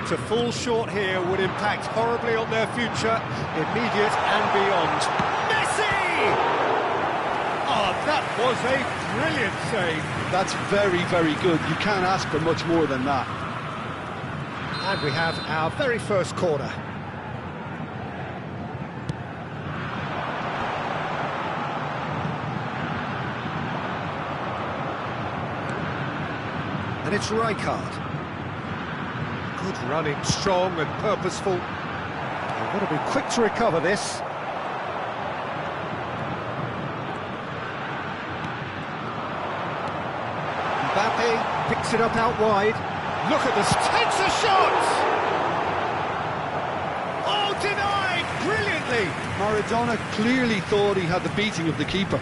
To fall short here would impact horribly on their future, immediate and beyond. Messi! Oh, that was a brilliant save. That's very, very good. You can't ask for much more than that. And we have our very first corner. And it's Rijkaard. Good running, strong and purposeful. They've got to be quick to recover this. Mbappe picks it up out wide. Look at this, takes a shot! Oh, denied brilliantly! Maradona clearly thought he had the beating of the keeper.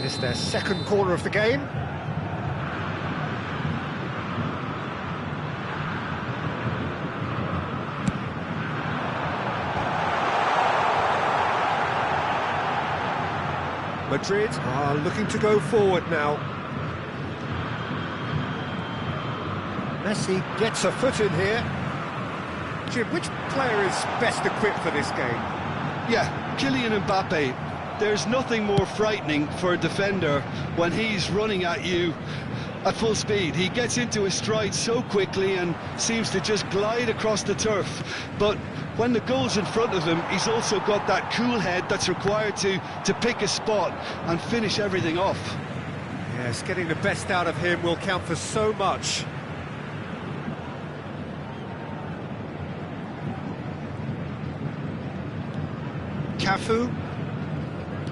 It's their second corner of the game. Madrid are looking to go forward now. Messi gets a foot in here. Jim, which player is best equipped for this game? Yeah, Kylian Mbappe. There's nothing more frightening for a defender when he's running at you at full speed. He gets into his stride so quickly and seems to just glide across the turf. But when the goal's in front of him, he's also got that cool head that's required to pick a spot and finish everything off. Yes, getting the best out of him will count for so much. Cafu.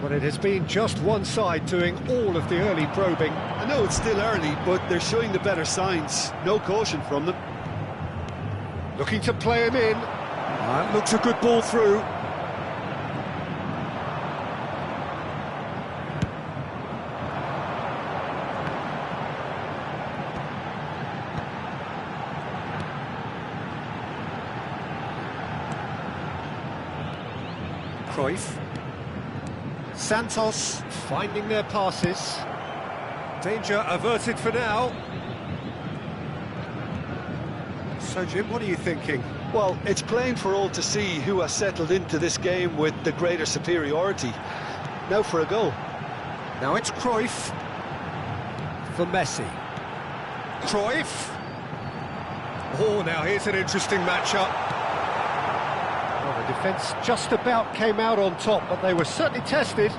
Well, it has been just one side doing all of the early probing. I know it's still early, but they're showing the better signs. No caution from them. Looking to play him in. Looks a good ball through. Cruyff. Santos finding their passes. Danger averted for now. So, Jim, what are you thinking? Well, it's plain for all to see who has settled into this game with the greater superiority. Now for a goal. Now it's Cruyff for Messi. Cruyff. Oh, now here's an interesting matchup. Well, the defence just about came out on top, but they were certainly tested.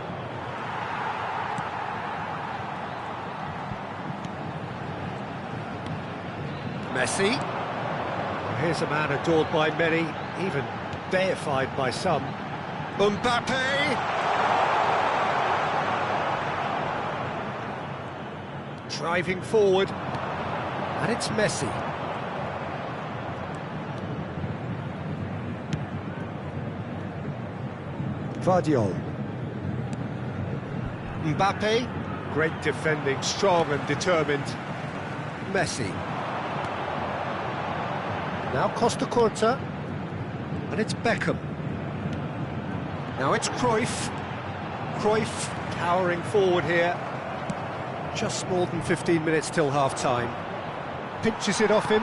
Messi. Well, here's a man adored by many, even deified by some. Mbappe! Driving forward, and it's Messi. Vardiol. Mbappe, great defending, strong and determined. Messi. Now Costa Curta, and it's Beckham. Now it's Cruyff. Cruyff powering forward here. Just more than 15 minutes till half-time. Pinches it off him.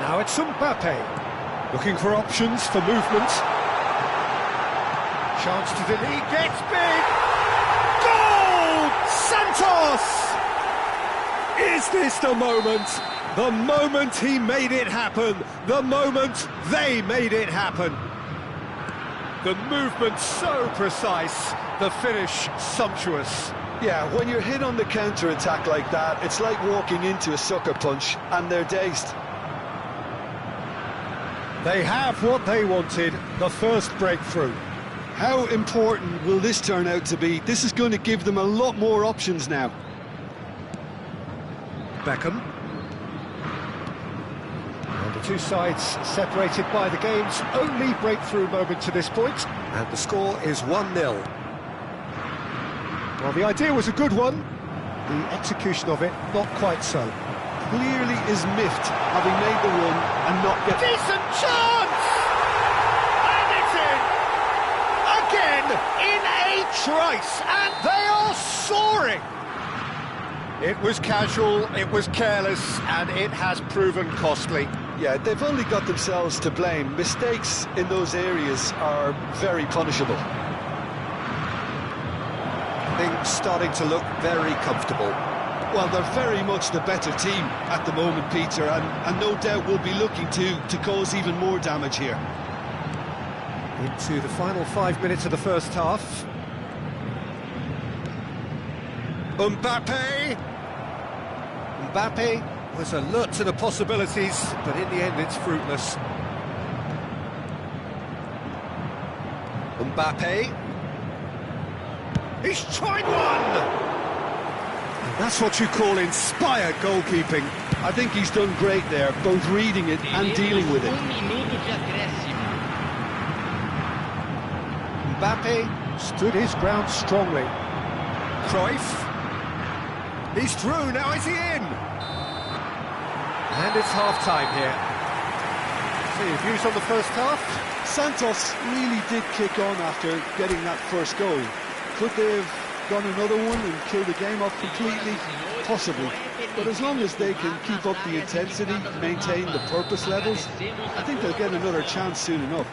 Now it's Mbappe. Looking for options for movement. Chance to the lead, gets big! Goal! Santos! Is this the moment? The moment he made it happen. The moment they made it happen. The movement so precise. The finish sumptuous. Yeah, when you're hit on the counter-attack like that, it's like walking into a sucker punch and they're dazed. They have what they wanted, the first breakthrough. How important will this turn out to be? This is going to give them a lot more options now. Beckham. And the two sides separated by the game's only breakthrough moment to this point, and the score is 1-0. Well, the idea was a good one, the execution of it not quite so. Clearly is miffed having made the run and not get... Decent chance! And it's in! Again, in a trice, and they are soaring! It was casual, it was careless, and it has proven costly. Yeah, they've only got themselves to blame. Mistakes in those areas are very punishable. Things starting to look very comfortable. Well, they're very much the better team at the moment, Peter, and no doubt will be looking to cause even more damage here. Into the final 5 minutes of the first half. Mbappe was alert to the possibilities, but in the end it's fruitless. Mbappe. He's tried one! And that's what you call inspired goalkeeping. I think he's done great there, both reading it and dealing with it. Mbappe stood his ground strongly. Cruyff. He's through, now is he in? And it's half-time here. So your views on the first half? Santos really did kick on after getting that first goal. Could they have gone another one and killed the game off completely? Possibly. But as long as they can keep up the intensity, maintain the purpose levels, I think they'll get another chance soon enough.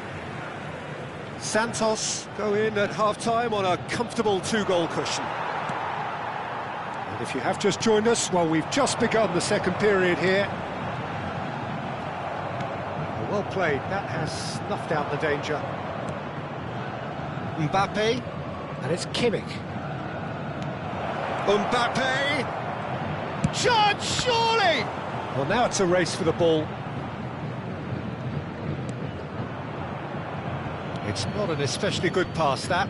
Santos go in at half-time on a comfortable two-goal cushion. And if you have just joined us, well, we've just begun the second period here. Well played, that has snuffed out the danger. Mbappe, and it's Kimmich. Mbappe! Chance, surely! Well, now it's a race for the ball. It's not an especially good pass, that.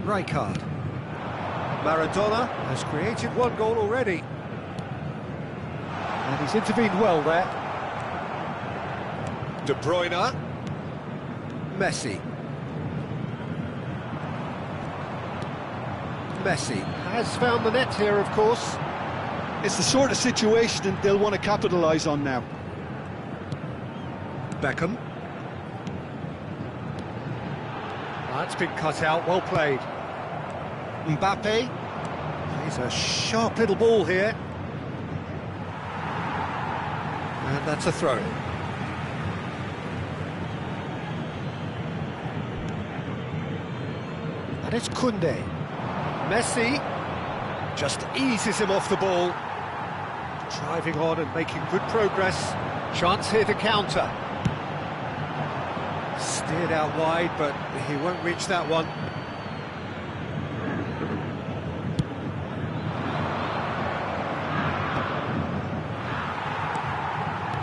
Rijkaard. Maradona has created one goal already. And he's intervened well there. De Bruyne. Messi. Messi has found the net here, of course. It's the sort of situation that they'll want to capitalise on now. Beckham. That's been cut out, well played. Mbappe. He's a sharp little ball here. And that's a throw. And it's Koundé. Messi just eases him off the ball. Driving on and making good progress. Chance here to counter. Steered out wide, but he won't reach that one.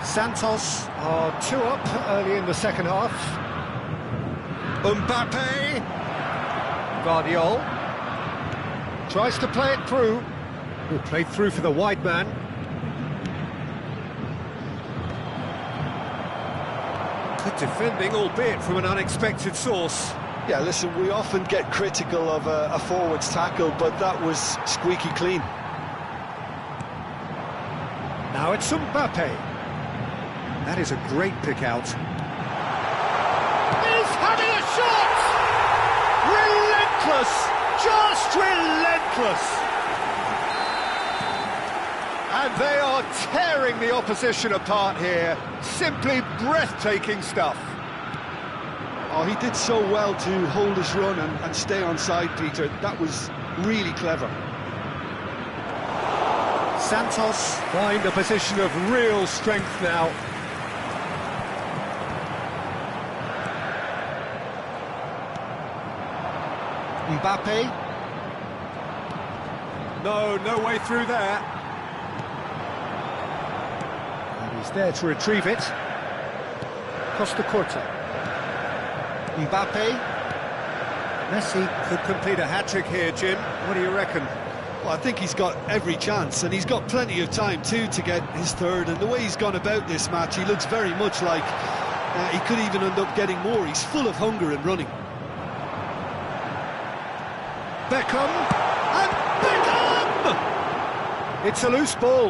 Santos are 2 up early in the second half. Mbappe. Guardiol. Tries to play it through. Played through for the wide man. Good defending, albeit from an unexpected source. Yeah, listen, we often get critical of a forward's tackle, but that was squeaky clean. Now it's Mbappe. That is a great pick out. He's having a shot! Relentless! Just relentless! And they are tearing the opposition apart here. Simply breathtaking stuff. Oh, he did so well to hold his run and stay on side, Peter. That was really clever. Santos find a position of real strength now. Mbappe. No, no way through there. And he's there to retrieve it. Costa Curta. Mbappe. Messi could complete a hat-trick here, Jim. What do you reckon? Well, I think he's got every chance, and he's got plenty of time too to get his third. And the way he's gone about this match, he looks very much like he could even end up getting more. He's full of hunger and running. Beckham, and Beckham! It's a loose ball.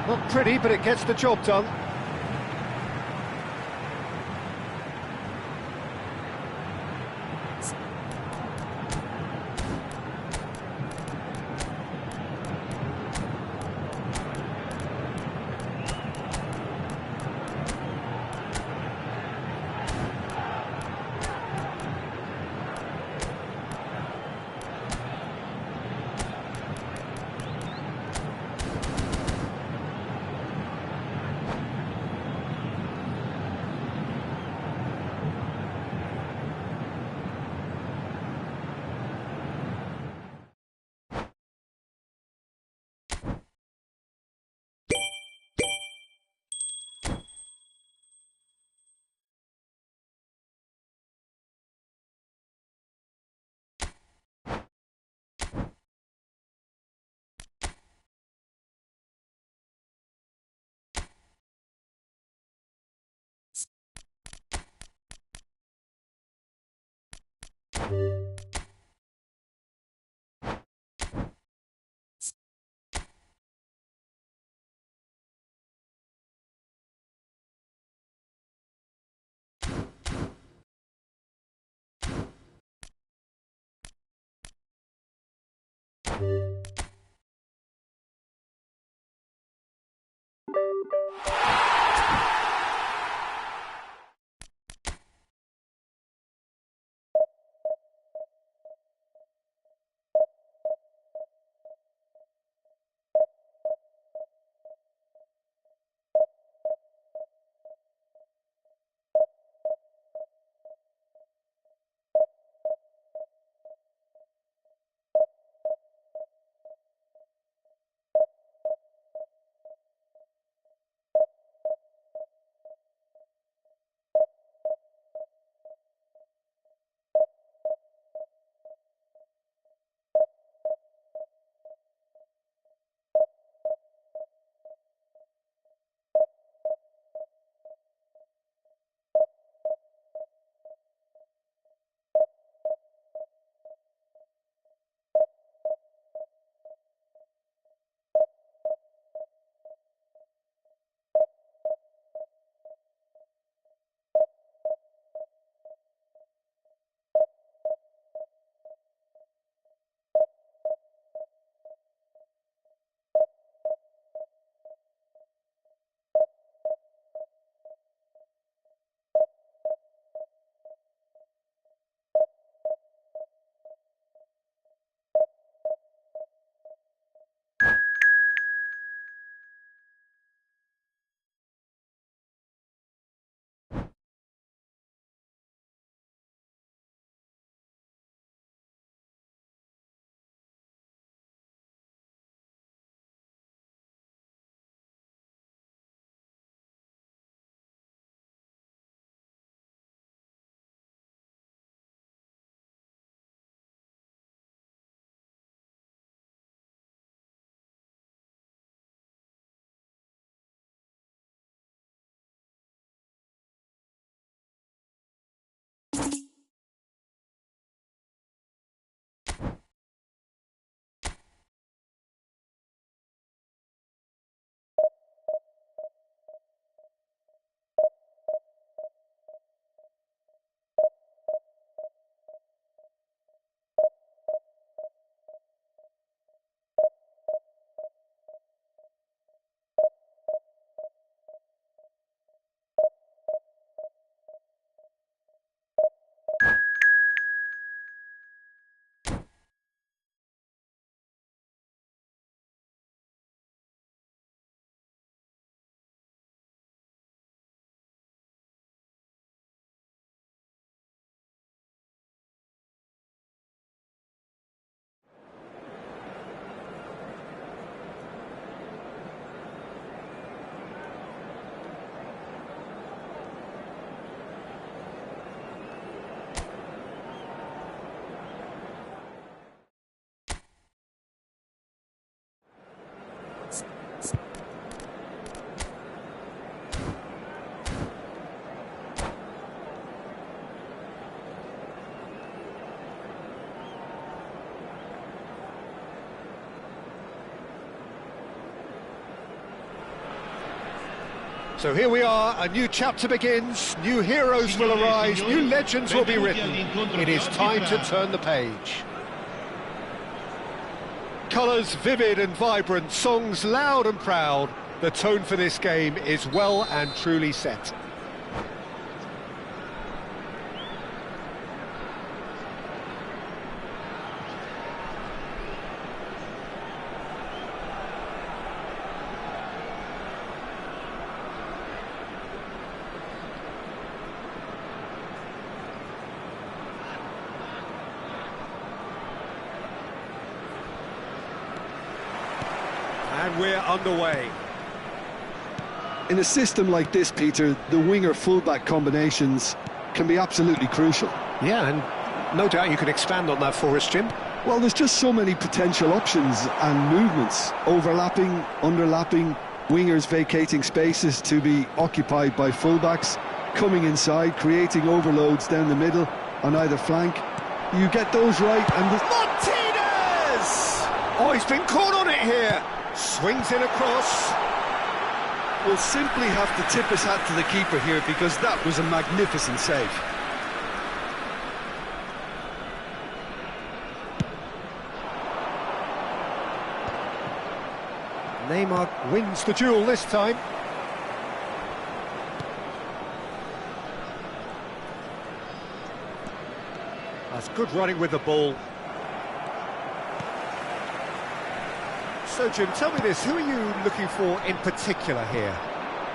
Not pretty, but it gets the job done. So here we are, a new chapter begins, new heroes will arise, new legends will be written. It is time to turn the page. Colours vivid and vibrant, songs loud and proud. The tone for this game is well and truly set. And we're underway. In a system like this, Peter, the winger-fullback combinations can be absolutely crucial. Yeah, and no doubt you can expand on that for us, Jim. Well, there's just so many potential options and movements, overlapping, underlapping, wingers vacating spaces to be occupied by fullbacks, coming inside, creating overloads down the middle on either flank. You get those right and... Martinez! Oh, he's been caught on it here. Swings in across. We'll simply have to tip his hat to the keeper here because that was a magnificent save. Neymar wins the duel this time. That's good running with the ball. So, Jim, tell me this, who are you looking for in particular here?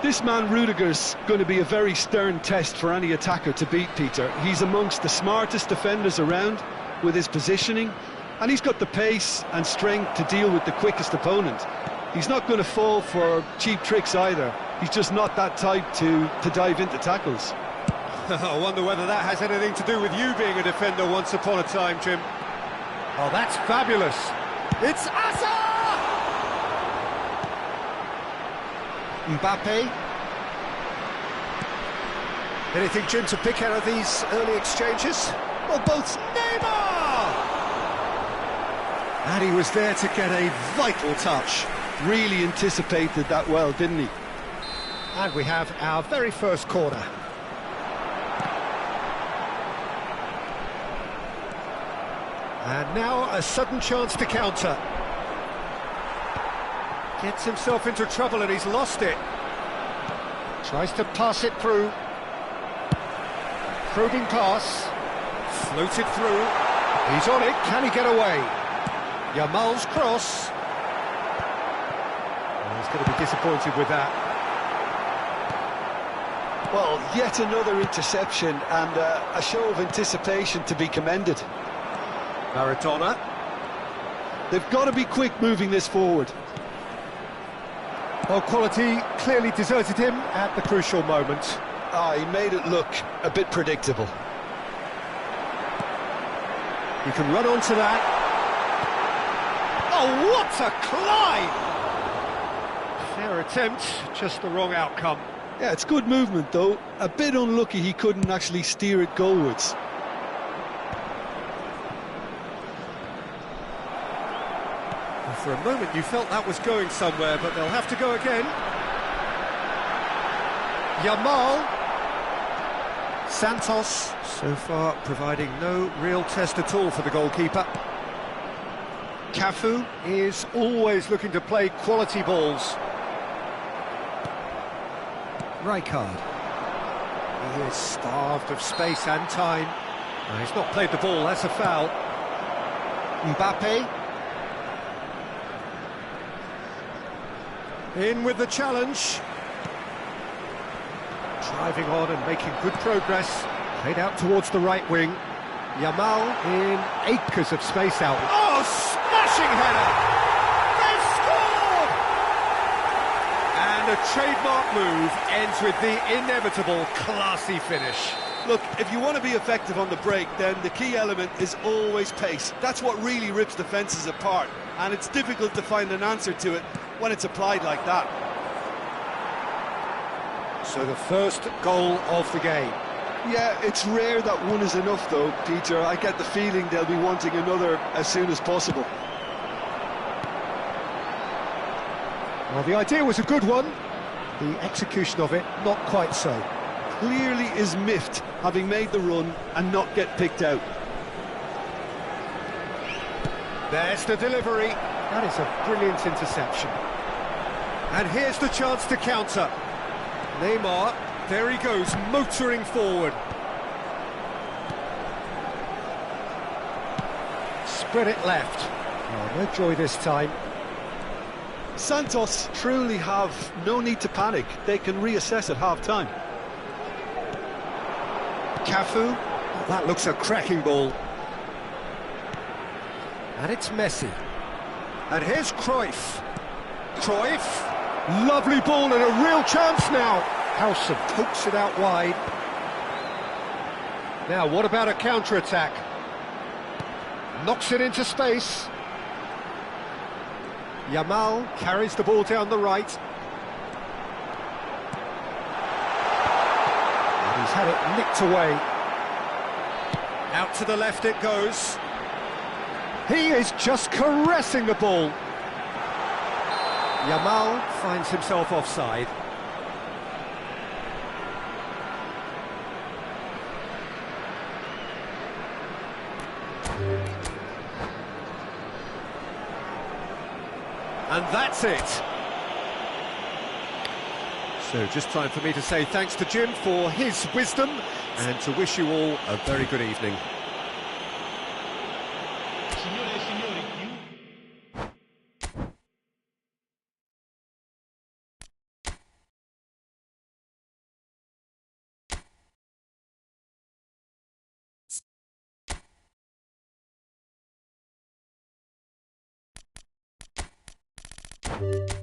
This man Rudiger's going to be a very stern test for any attacker to beat, Peter. He's amongst the smartest defenders around with his positioning, and he's got the pace and strength to deal with the quickest opponent. He's not going to fall for cheap tricks either. He's just not that type to dive into tackles. I wonder whether that has anything to do with you being a defender once upon a time, Jim. Oh, that's fabulous. It's Asa! Mbappe. Anything, Jim, to pick out of these early exchanges? Well, both Neymar! And he was there to get a vital touch. Really anticipated that well, didn't he? And we have our very first corner. And now a sudden chance to counter. Gets himself into trouble and he's lost it. Tries to pass it through. Probing pass. Floated through. He's on it. Can he get away? Yamal's cross. Oh, he's going to be disappointed with that. Well, yet another interception and a show of anticipation to be commended. Maradona. They've got to be quick moving this forward. Well, quality clearly deserted him at the crucial moment. He made it look a bit predictable. You can run onto that. Oh, what a climb! Fair attempt, just the wrong outcome. Yeah, it's good movement, though. A bit unlucky he couldn't actually steer it goalwards. For a moment you felt that was going somewhere, but they'll have to go again. Yamal. Santos, so far providing no real test at all for the goalkeeper. Cafu is always looking to play quality balls. Rijkaard. He is starved of space and time. No, he's not played the ball, that's a foul. Mbappe. In with the challenge. Driving on and making good progress. Played out towards the right wing. Yamal in acres of space out. Oh, smashing header! They've scored! And a trademark move ends with the inevitable classy finish. Look, if you want to be effective on the break, then the key element is always pace. That's what really rips defences apart, and it's difficult to find an answer to it when it's applied like that. So the first goal of the game. Yeah, it's rare that one is enough, though, Peter. I get the feeling they'll be wanting another as soon as possible. Well, the idea was a good one. The execution of it, not quite so. Clearly is miffed, having made the run and not get picked out. There's the delivery. That is a brilliant interception. And here's the chance to counter. Neymar, there he goes, motoring forward. Spread it left. Oh, no joy this time. Santos truly have no need to panic. They can reassess at half-time. Cafu. Oh, that looks a cracking ball. And it's Messi. And here's Cruyff. Cruyff. Lovely ball and a real chance now. Howson pokes it out wide. Now, what about a counter-attack? Knocks it into space. Yamal carries the ball down the right. And he's had it nicked away. Out to the left it goes. He is just caressing the ball. Yamal finds himself offside. And that's it. So just time for me to say thanks to Jim for his wisdom and to wish you all a very good evening. Signore e signori, chiude.